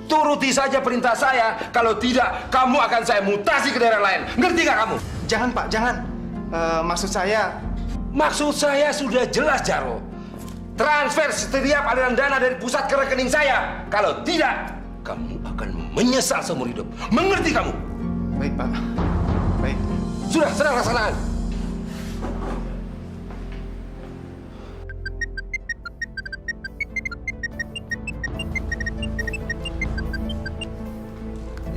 Turuti saja perintah saya. Kalau tidak, kamu akan saya mutasi ke daerah lain. Ngerti nggak kamu?
Jangan, Pak, jangan. Maksud saya...
Maksud saya sudah jelas, Jarwo. Transfer setiap aliran dana dari pusat ke rekening saya. Kalau tidak, kamu akan menyesal seumur hidup. Mengerti kamu?
Baik, Pak. Baik.
Sudah, sedang laksanakan.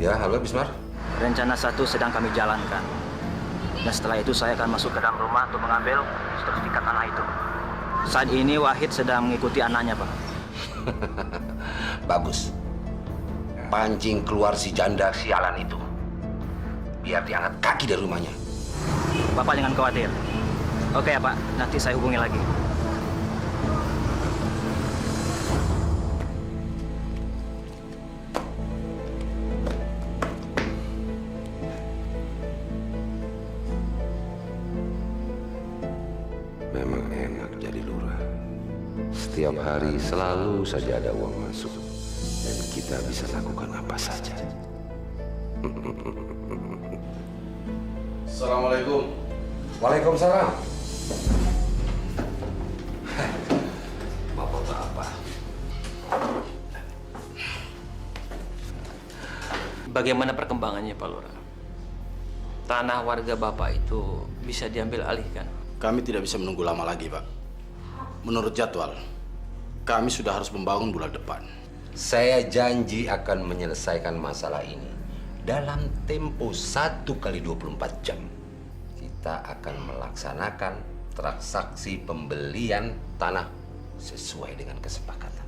Ya, halo Bismar.
Rencana 1 sedang kami jalankan. Dan setelah itu saya akan masuk ke dalam rumah untuk mengambil sertifikat tanah itu. Saat ini Wahid sedang mengikuti anaknya, Pak.
Bagus. Pancing keluar si janda sialan itu. Biar diangkat kaki dari rumahnya.
Bapak jangan khawatir. Oke ya, Pak. Nanti saya hubungi lagi.
Memang enak jadi lurah. Setiap hari selalu saja ada uang masuk. Dan kita kita bisa lakukan apa saja.
Assalamualaikum.
Waalaikumsalam. Bapak-bapak.
Bagaimana perkembangannya, Pak Lurah? Tanah warga Bapak itu bisa diambil alihkan?
Kami tidak bisa menunggu lama lagi, Pak. Menurut jadwal, kami sudah harus membangun bulan depan.
Saya janji akan menyelesaikan masalah ini dalam tempo 1 kali 24 jam. Kita akan melaksanakan transaksi pembelian tanah sesuai dengan kesepakatan.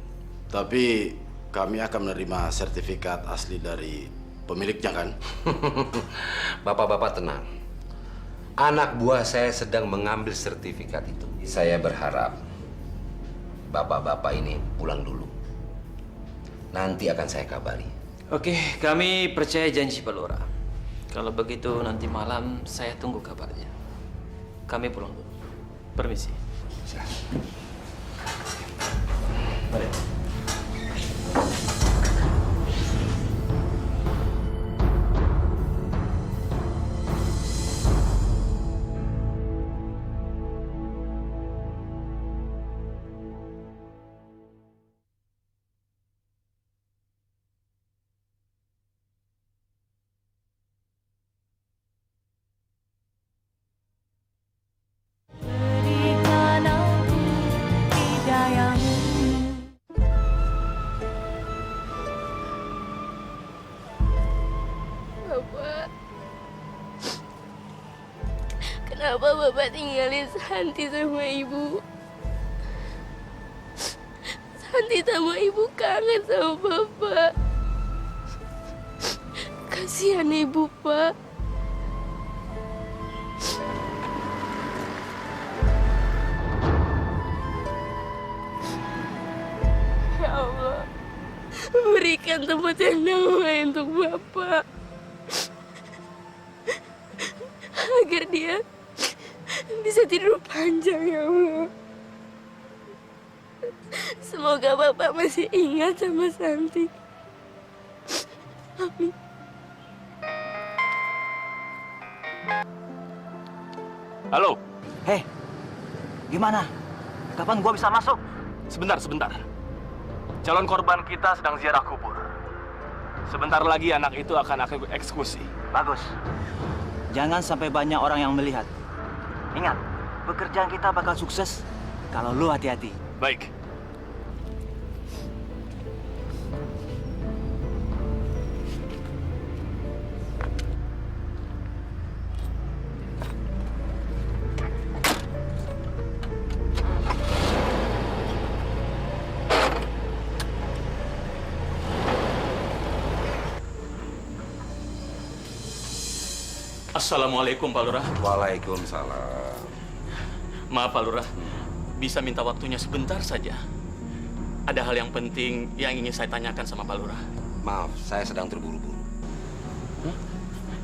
Tapi kami akan menerima sertifikat asli dari pemiliknya, kan?
Bapak-bapak tenang. Anak buah saya sedang mengambil sertifikat itu. Saya berharap bapak-bapak ini pulang dulu. Nanti akan saya kabari.
Oke, kami percaya janji Pak Lurah. Kalau begitu nanti malam saya tunggu kabarnya. Kami pulang dulu. Permisi. Mari.
Bapak, kenapa Bapak tinggalin Santi sama Ibu? Santi sama Ibu kangen sama Bapak. Kasihan Ibu, Pak. Ya Allah, berikan tempat yang damai untuk Bapak. Agar dia bisa tidur panjang, ya Allah. Semoga Bapak masih ingat sama Santi. Amin.
Halo. Hei, gimana? Kapan gua bisa masuk? Sebentar. Calon korban kita sedang ziarah kubur. Sebentar lagi anak itu akan aku eksekusi. Bagus. Jangan sampai banyak orang yang melihat. Ingat, pekerjaan kita bakal sukses kalau lu hati-hati. Baik.
Assalamualaikum, Pak Lurah.
Waalaikumsalam.
Maaf, Pak Lurah. Bisa minta waktunya sebentar saja. Ada hal yang penting yang ingin saya tanyakan sama Pak Lurah.
Maaf, saya sedang terburu-buru.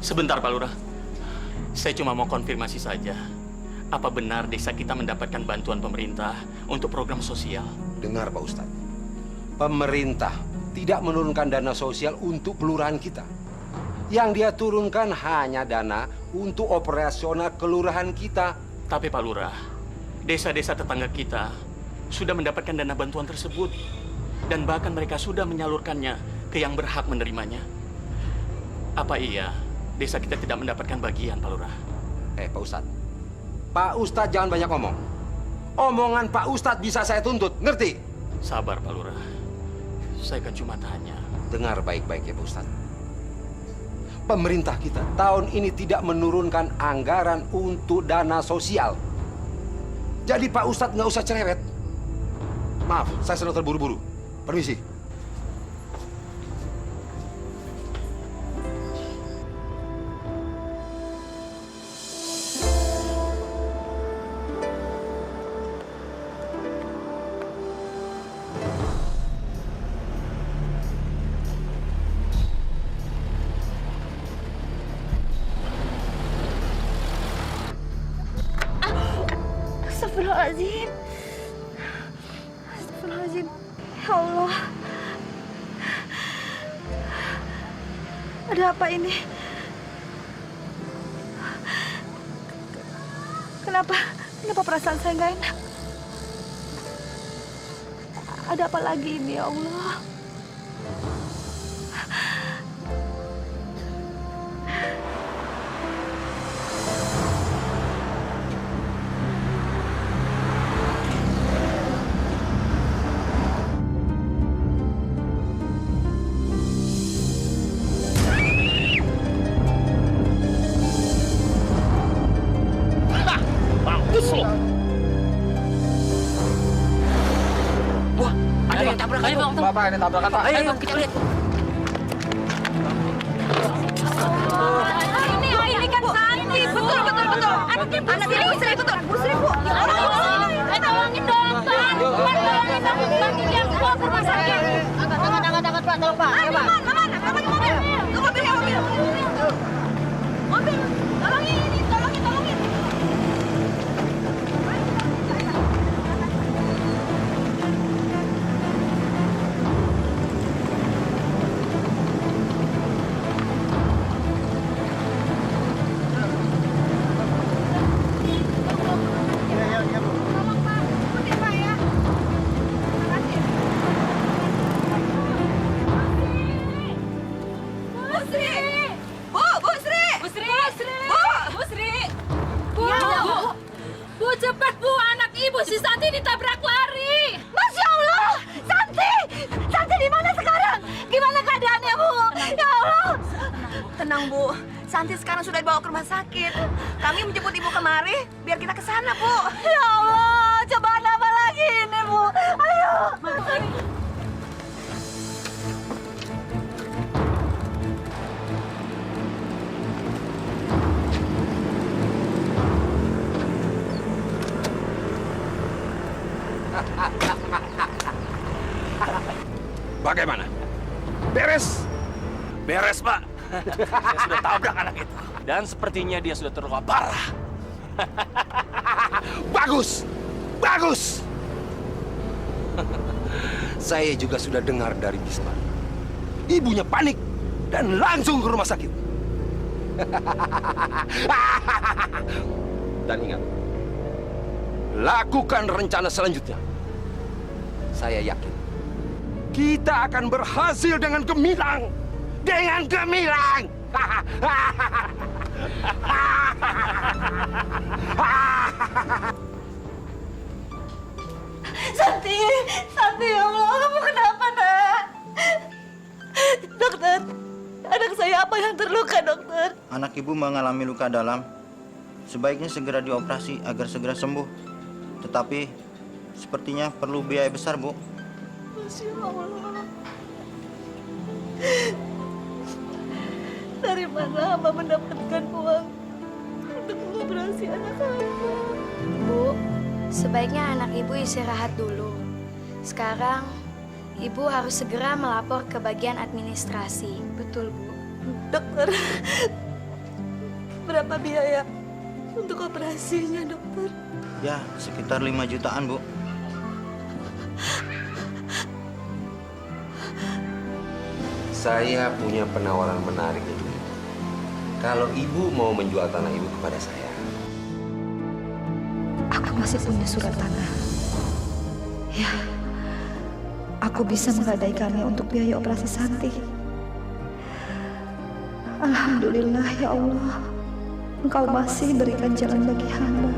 Sebentar, Pak Lurah. Saya cuma mau konfirmasi saja. Apa benar desa kita mendapatkan bantuan pemerintah untuk program sosial?
Dengar, Pak Ustadz. Pemerintah tidak menurunkan dana sosial untuk kelurahan kita. Yang dia turunkan hanya dana untuk operasional kelurahan kita.
Tapi Pak Lurah, desa-desa tetangga kita sudah mendapatkan dana bantuan tersebut. Dan bahkan mereka sudah menyalurkannya ke yang berhak menerimanya. Apa iya desa kita tidak mendapatkan bagian, Pak Lurah?
Pak Ustadz. Pak Ustadz jangan banyak ngomong. Omongan Pak Ustadz bisa saya tuntut, ngerti?
Sabar, Pak Lurah. Saya kan cuma tanya.
Dengar baik-baik ya, Pak Ustadz. Pemerintah kita tahun ini tidak menurunkan anggaran untuk dana sosial. Jadi Pak Ustadz nggak usah cerewet. Maaf, saya sedang terburu-buru. Permisi.
Astagfirullahaladzim. Astagfirullahaladzim. Ya Allah.
Ada apa ini? Kenapa perasaan saya nggak enak? Ada apa lagi ini, ya Allah?
Mampus lo!
Wah, ada yang tabrak. Ayo, Bang.
Bapak, ini tabrakan, Pak.
Ayo, kita lihat.
Ini kan Santi. Betul. Anak ini Bu Sri, betul. Bu Sri, Bu.
Tolongin dong, Pak. Tolongin dong. Nanti dia bawa ke rumah sakit. Angkat, Pak. Tolong, Pak. Ayo, Pak.
Mana? Ke mobil. Mobil. Tolongin.
Bu, cepat Bu, anak ibu si Santi ditabrak lari.
Masya Allah, Santi di mana sekarang? Gimana keadaannya, Bu? Ya Allah. Tenang, Bu. Santi sekarang sudah dibawa ke rumah sakit. Kami menjemput Ibu kemari biar kita ke sana, Bu. Ya Allah, cobaan apa lagi ini, Bu? Ayo.
Bagaimana? Beres? Beres, Pak. Saya sudah tabrak anak itu. Dan sepertinya dia sudah terluka parah. Bagus!
Saya juga sudah dengar dari Bisma. Ibunya panik dan langsung ke rumah sakit. Dan ingat, lakukan rencana selanjutnya. Saya yakin kita akan berhasil dengan gemilang.
Santi, ya Allah, kamu kenapa, Nak? Dokter, anak saya apa yang terluka, dokter?
Anak ibu mengalami luka dalam. Sebaiknya segera dioperasi agar segera sembuh. Tetapi sepertinya perlu biaya besar, Bu.
Masya Allah. Dari mana hamba mendapatkan uang untuk mengoperasi anak hamba?
Bu, sebaiknya anak ibu istirahat dulu. Sekarang, ibu harus segera melapor ke bagian administrasi.
Betul, Bu. Dokter, berapa biaya untuk operasinya, dokter?
Ya, sekitar 5 jutaan, Bu.
Saya punya penawaran menarik untuk ibu. Kalau ibu mau menjual tanah ibu kepada saya.
Aku masih punya surat tanah. Ya, aku bisa menggadaikannya untuk biaya operasi Santi. Alhamdulillah ya Allah, Engkau masih berikan jalan bagi hamba.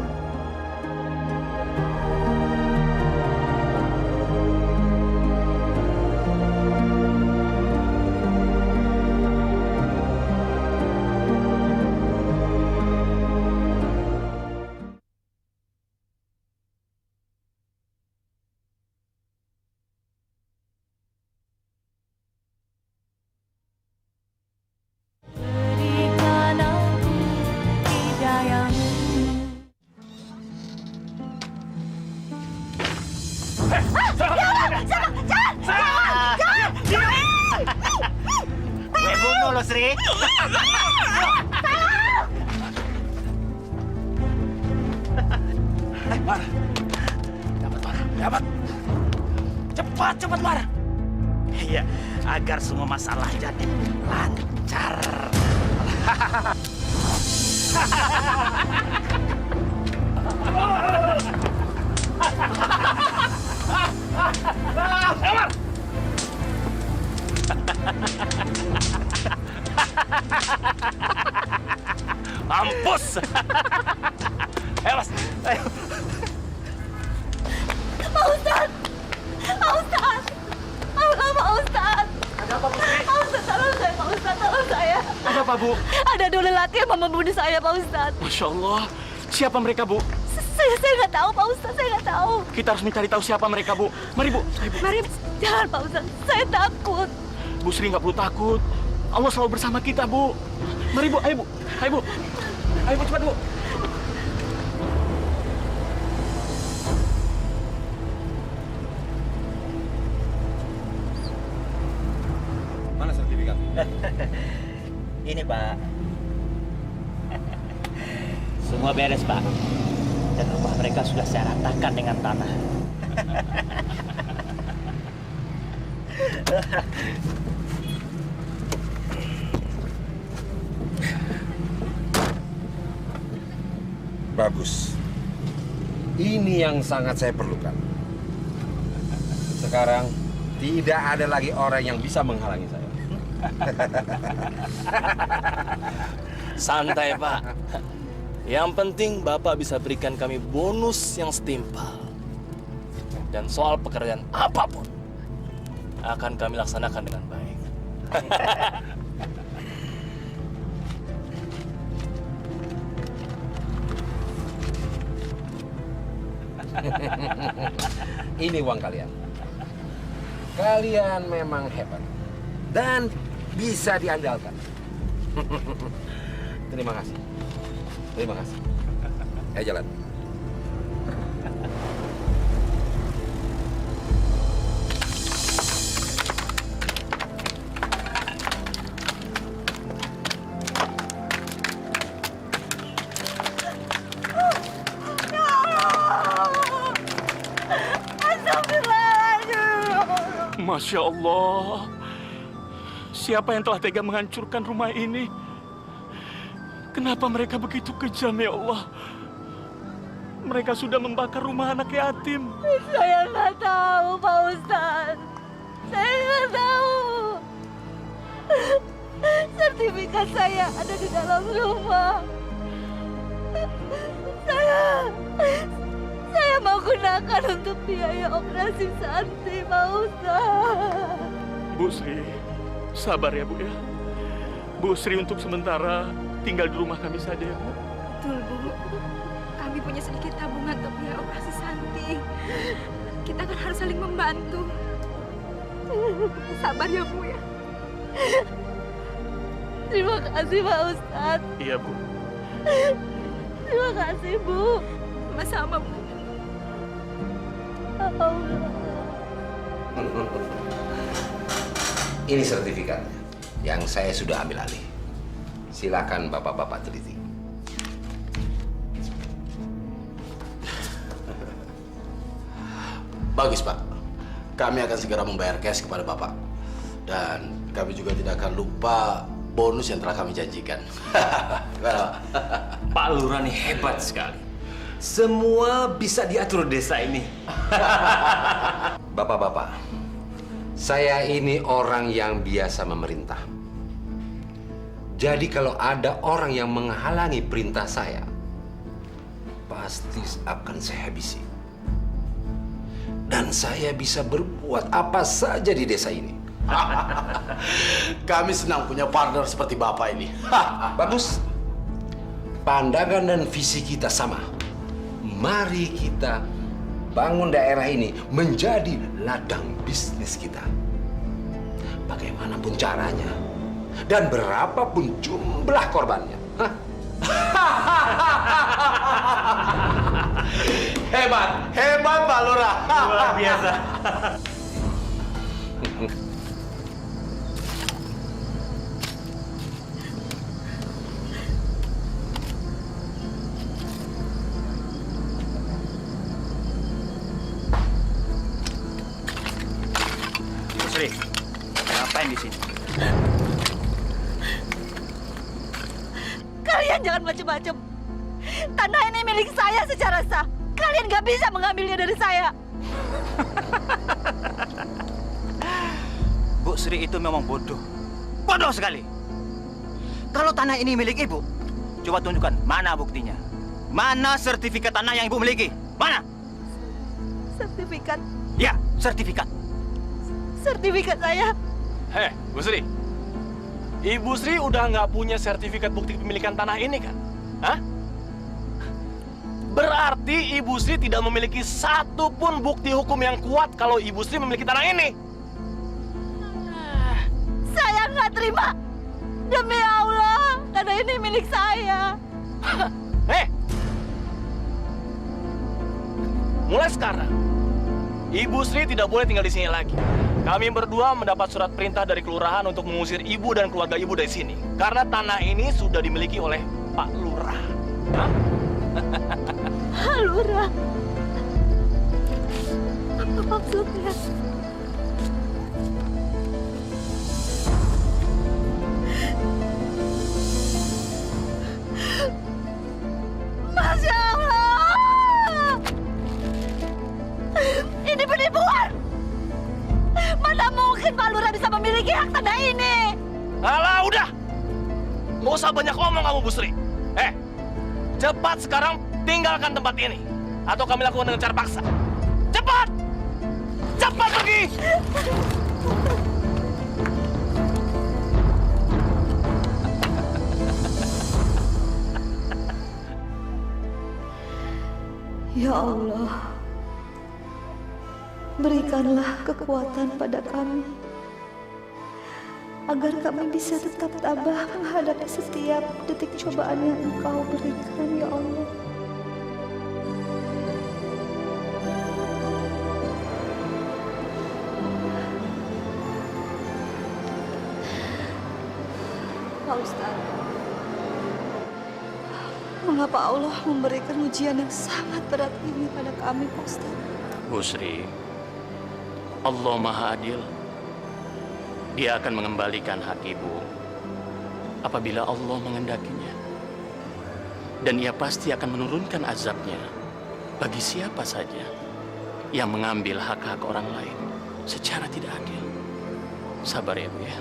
Gue bunuh lo, Sri. Mar. Dapat. Cepat, Mar. Iya, agar semua masalah jadi lancar. lancar. Mampus. Ayo, Mas. Ayo.
Pak Ustadz! Pak Ustadz! Allah, Pak Ustadz!
Ada apa, Putri?
Pak Ustadz, tolong saya, Pak Ustadz, tolong saya.
Ada apa, Bu?
Ada dua lelaki yang mau membunuh saya, Pak Ustadz.
Masya Allah. Siapa mereka, Bu?
Saya nggak tahu, Pak Ustadz, saya nggak tahu.
Kita harus mencari tahu siapa mereka, Bu. Mari, Bu. Ayo, Bu.
Mari, jangan, Pak Ustadz, saya takut.
Bu Sri nggak perlu takut. Allah selalu bersama kita, Bu. Mari, Bu. Ayo, Bu. Ayo, Bu. Ayo, Bu, cepat, Bu.
Mana sertifikat?
Ini, Pak. Semua beres, Pak. Dan rumah mereka sudah saya ratakan dengan tanah.
Bagus. Ini yang sangat saya perlukan. Sekarang tidak ada lagi orang yang bisa menghalangi saya.
Santai, Pak. Yang penting Bapak bisa berikan kami bonus yang setimpal. Dan soal pekerjaan apapun akan kami laksanakan dengan baik.
Ini uang kalian. Kalian memang hebat dan bisa diandalkan. Terima kasih. Terima kasih. Ayo jalan.
Masya Allah. Siapa yang telah tega menghancurkan rumah ini? Kenapa mereka begitu kejam, ya Allah? Mereka sudah membakar rumah anak yatim.
Saya nggak tahu, Pak Ustadz. Saya nggak tahu. Sertifikat saya ada di dalam rumah. Saya mau gunakan untuk biaya operasi Santi, Pak Ustadz.
Bu Sri, sabar ya, Bu ya. Bu Sri untuk sementara tinggal di rumah kami saja ya, Bu.
Betul, Bu. Kami punya sedikit tabungan untuk biaya operasi Santi. Kita kan harus saling membantu. Sabar ya, Bu ya.
Terima kasih, Pak Ustadz.
Iya, Bu.
Terima kasih, Bu.
Sama-sama, Bu.
Ini sertifikatnya yang saya sudah ambil alih. Silakan bapak-bapak teliti.
Bagus, Pak. Kami akan segera membayar cash kepada Bapak. Dan kami juga tidak akan lupa bonus yang telah kami janjikan. Gimana, Pak?
Pak Lurah nih hebat sekali. Semua bisa diatur desa ini.
Bapak-bapak, saya ini orang yang biasa memerintah. Jadi kalau ada orang yang menghalangi perintah saya, pasti akan saya habisi. Dan saya bisa berbuat apa saja di desa ini.
Kami senang punya partner seperti Bapak ini.
Bagus. Pandangan dan visi kita sama. Mari kita bangun daerah ini menjadi ladang bisnis kita. Bagaimanapun caranya dan berapapun jumlah korbannya.
Hebat, hebat Pak Lurah.
Luar biasa. Sri, ngapain di sini?
Kalian jangan macam-macam. Tanah ini milik saya secara sah. Kalian gak bisa mengambilnya dari saya.
Bu Sri itu memang bodoh. Bodoh sekali. Kalau tanah ini milik Ibu, coba tunjukkan mana buktinya. Mana sertifikat tanah yang Ibu miliki? Mana?
Sertifikat.
Ya, sertifikat.
Sertifikat saya.
Heh, Bu Sri. Ibu Sri udah nggak punya sertifikat bukti kepemilikan tanah ini kan? Hah? Berarti Ibu Sri tidak memiliki satu pun bukti hukum yang kuat kalau Ibu Sri memiliki tanah ini.
Saya nggak terima. Demi Allah, tanah ini milik saya.
Mulai sekarang, Ibu Sri tidak boleh tinggal di sini lagi. Kami berdua mendapat surat perintah dari kelurahan untuk mengusir ibu dan keluarga ibu dari sini. Karena tanah ini sudah dimiliki oleh Pak Lurah. Hah?
Lurah? Apa maksudnya? Masya Allah! Ini penipuan! Mana mungkin Pak Lurah bisa memiliki hak tanah ini?
Alah, udah! Nggak usah banyak ngomong kamu, Bu Sri. Cepat sekarang tinggalkan tempat ini. Atau kami lakukan dengan cara paksa. Cepat! Cepat pergi!
Ya Allah, berikanlah kekuatan pada kami agar kami bisa tetap tabah menghadapi setiap detik cobaan yang Engkau berikan, ya Allah. Pak Ustadz, mengapa Allah memberikan ujian yang sangat berat ini pada kami, Pak Ustadz?
Bu Sri, Allah Maha Adil. Dia akan mengembalikan hak ibu apabila Allah mengendakinya. Dan ia pasti akan menurunkan azabnya bagi siapa saja yang mengambil hak-hak orang lain secara tidak adil. Sabar ya, Bu ya.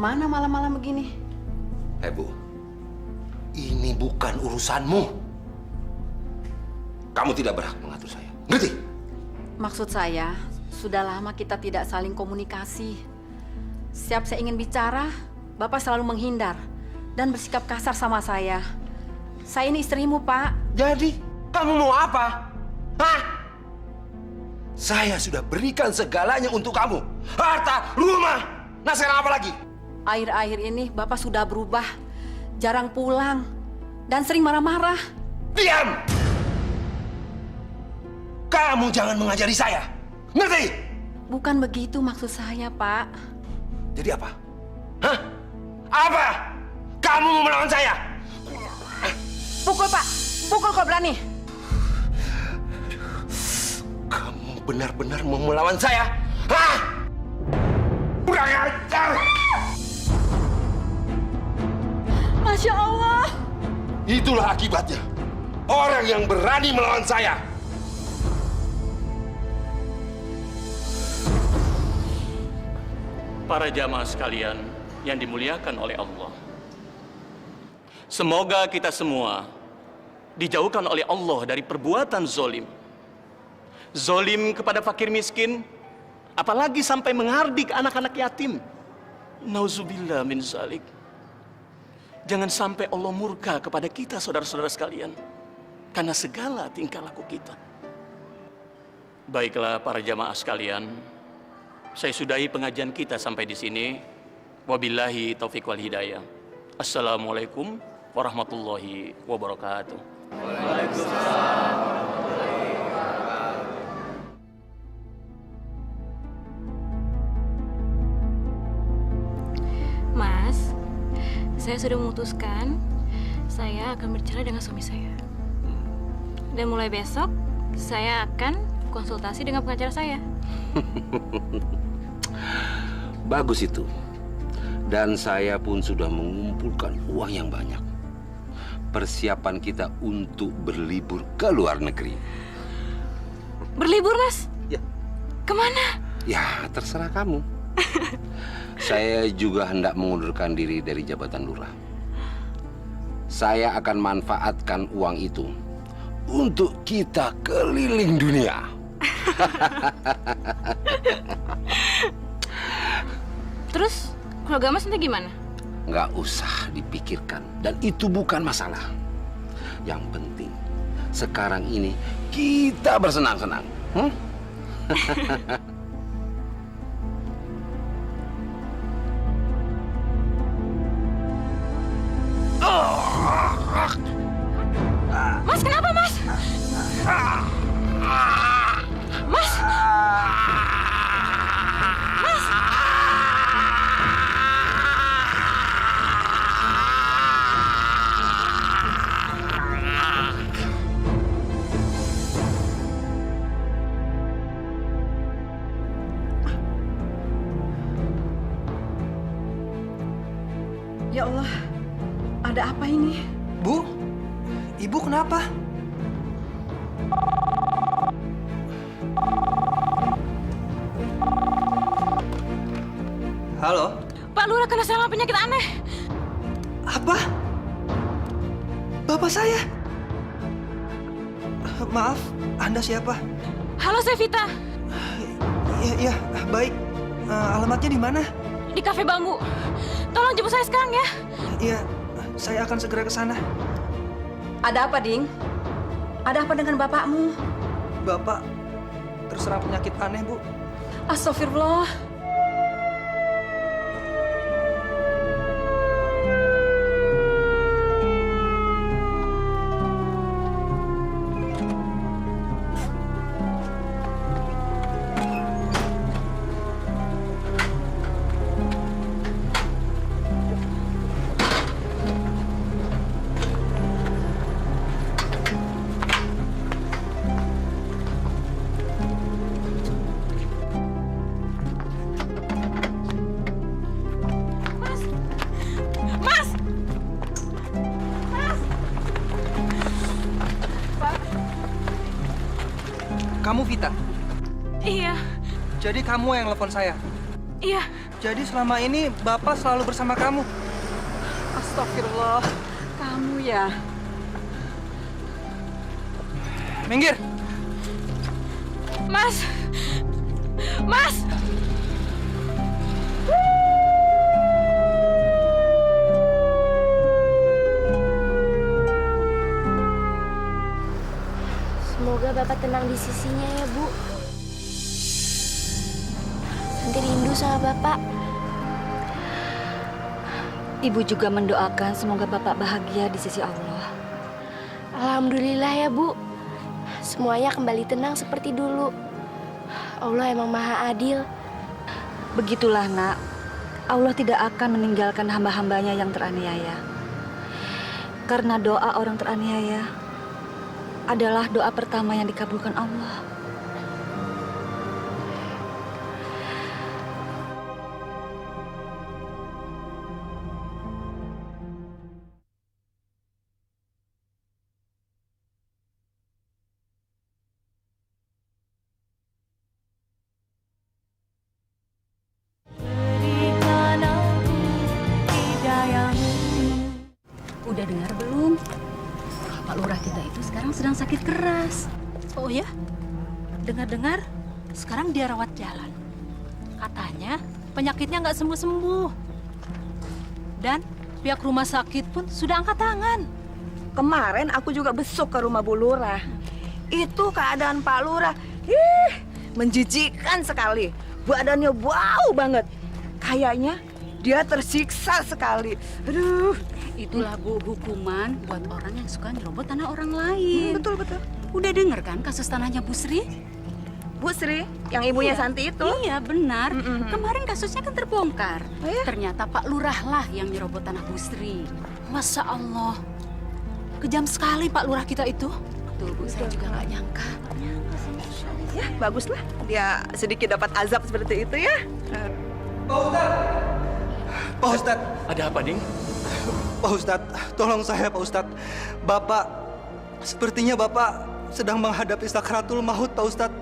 Kemana malam-malam begini?
Bu, ini bukan urusanmu. Kamu tidak berhak mengatur saya. Ngerti?
Maksud saya, sudah lama kita tidak saling komunikasi. Setiap saya ingin bicara, Bapak selalu menghindar dan bersikap kasar sama saya. Saya ini istrimu, Pak.
Jadi, kamu mau apa? Hah? Saya sudah berikan segalanya untuk kamu. Harta, rumah. Nah, sekarang apa lagi?
Akhir-akhir ini Bapak sudah berubah, jarang pulang, dan sering marah-marah.
Diam! Kamu jangan mengajari saya, ngerti?
Bukan begitu maksud saya, Pak.
Jadi apa? Hah? Apa? Kamu mau melawan saya?
Pukul, Pak. Pukul kalau berani.
Kamu benar-benar mau melawan saya? Hah? Kurang ajar!
Masya Allah.
Itulah akibatnya. Orang yang berani melawan saya.
Para jamaah sekalian yang dimuliakan oleh Allah. Semoga kita semua dijauhkan oleh Allah dari perbuatan zolim. Zolim kepada fakir miskin, apalagi sampai menghardik anak-anak yatim. Nauzubillah min zalik. Jangan sampai Allah murka kepada kita, saudara-saudara sekalian, karena segala tingkah laku kita. Baiklah para jamaah sekalian, saya sudahi pengajian kita sampai di sini. Wabillahi taufiq wal hidayah. Assalamualaikum warahmatullahi wabarakatuh. Waalaikumsalam warahmatullahi wabarakatuh.
saya sudah memutuskan saya akan bercerai dengan suami saya. Dan mulai besok saya akan konsultasi dengan pengacara saya.
Bagus itu. Dan saya pun sudah mengumpulkan uang yang banyak. Persiapan kita untuk berlibur ke luar negeri.
Berlibur, Mas?
Ya.
Kemana?
Ya, terserah kamu. Saya juga hendak mengundurkan diri dari jabatan lurah. Saya akan manfaatkan uang itu untuk kita keliling dunia.
Terus, keluarga Mas nanti gimana?
Nggak usah dipikirkan. Dan itu bukan masalah. Yang penting, sekarang ini kita bersenang-senang.
Mas, kenapa, Mas? Mas! Mas!
Ya Allah, ada apa ini?
Bu, Ibu kenapa? Halo?
Pak Lurah kena serangan penyakit aneh.
Apa? Bapak saya? Maaf, Anda siapa?
Halo, saya Vita.
Iya, baik. Alamatnya di mana?
Di Cafe Bambu. Tolong jemput saya sekarang ya.
Iya, saya akan segera ke sana.
Ada apa, Ding? Ada apa dengan bapakmu?
Bapak terserang penyakit aneh, Bu.
Astagfirullah.
Kamu Vita?
Iya.
Jadi kamu yang telepon saya?
Iya.
Jadi selama ini Bapak selalu bersama kamu?
Astagfirullah. Kamu ya?
Minggir!
Mas! Mas!
Semoga Bapak tenang di sisinya ya, Bu. Santi rindu sama Bapak.
Ibu juga mendoakan semoga Bapak bahagia di sisi Allah.
Alhamdulillah ya, Bu. Semuanya kembali tenang seperti dulu. Allah emang maha adil.
Begitulah, Nak. Allah tidak akan meninggalkan hamba-hambanya yang teraniaya. Karena doa orang teraniaya adalah doa pertama yang dikabulkan Allah. Udah dengar belum? Pak Lurah kita itu sekarang sedang sakit keras.
Oh ya? Dengar-dengar sekarang dia rawat jalan. Katanya penyakitnya nggak sembuh-sembuh. Dan pihak rumah sakit pun sudah angkat tangan.
Kemarin aku juga besuk ke rumah Bu Lurah. Itu keadaan Pak Lurah. Menjijikkan sekali. Badannya bau banget. Kayaknya dia tersiksa sekali. Aduh.
Itulah, Bu, hukuman buat orang yang suka nyerobot tanah orang lain.
Betul.
Udah denger kan kasus tanahnya Bu Sri?
Bu Sri, yang ibunya
Iya.
Santi itu.
Iya, benar. Kemarin kasusnya kan terbongkar. Ternyata Pak Lurah lah yang nyerobot tanah Bu Sri.
Masya Allah. Kejam sekali Pak Lurah kita itu.
Betul, Bu. Saya juga nggak nyangka.
Ya, baguslah. Dia sedikit dapat azab seperti itu ya.
Pak Ustadz.
Ada apa, Ding?
Pak Ustadz, tolong saya Pak Ustadz. Bapak, sepertinya Bapak sedang menghadapi sakratul maut Pak Ustadz.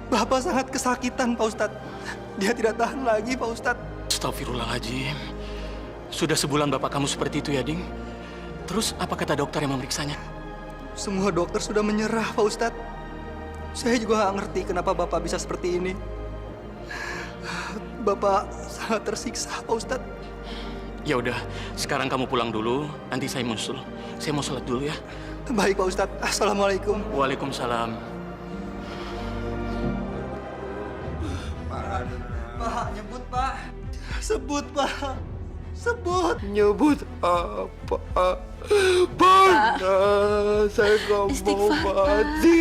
Bapak sangat kesakitan Pak Ustadz. Dia tidak tahan lagi Pak Ustadz.
Astagfirullahaladzim. Sudah sebulan bapak kamu seperti itu ya, Ding? Terus apa kata dokter yang memeriksanya?
Semua dokter sudah menyerah Pak Ustadz. Saya juga nggak ngerti kenapa Bapak bisa seperti ini. Bapak sangat tersiksa Pak Ustadz.
Ya udah, sekarang kamu pulang dulu, nanti saya musul. Saya mau sholat dulu ya.
Baik Pak Ustadz. Assalamualaikum.
Waalaikumsalam.
Pak, nyebut Pak. Sebut Pak. Sebut.
Nyebut apa? Panas, saya nggak mau mati.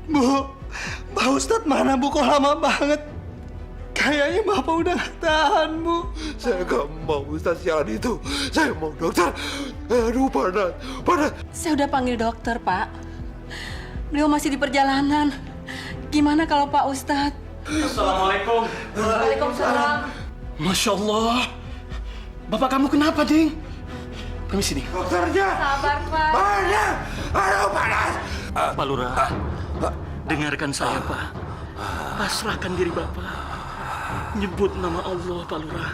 Bu, Pak Ustadz mana Bu? Kok lama banget? Kayaknya Bapak udah nggak tahan, Bu.
Saya nggak mau Ustadz siaran itu. Saya mau dokter. Aduh, panas.
Saya udah panggil dokter, Pak. Beliau masih di perjalanan. Gimana kalau Pak Ustadz?
Assalamualaikum.
Waalaikumsalam.
Masya Allah. Bapak kamu kenapa, Ding? Permisi, Ding.
Dokternya.
Sabar, Pak.
Aduh, panas.
Pak Lurah, dengarkan saya, Pak. Pasrahkan diri Bapak. Nyebut nama Allah, Pak Lurah.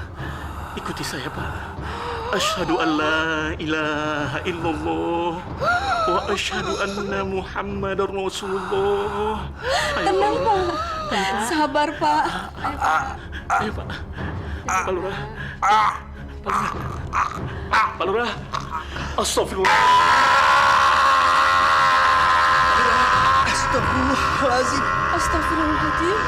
Ikuti saya, Pak. Asyhadu an la ilaha illallah wa asyhadu anna Muhammadar Rasulullah.
Tenang, Pak. Sabar, Pak.
Ayo, Pak. Pak Lurah. Pak Lurah. Astagfirullah.
Astagfirullahaladzim.
Astagfirullahaladzim.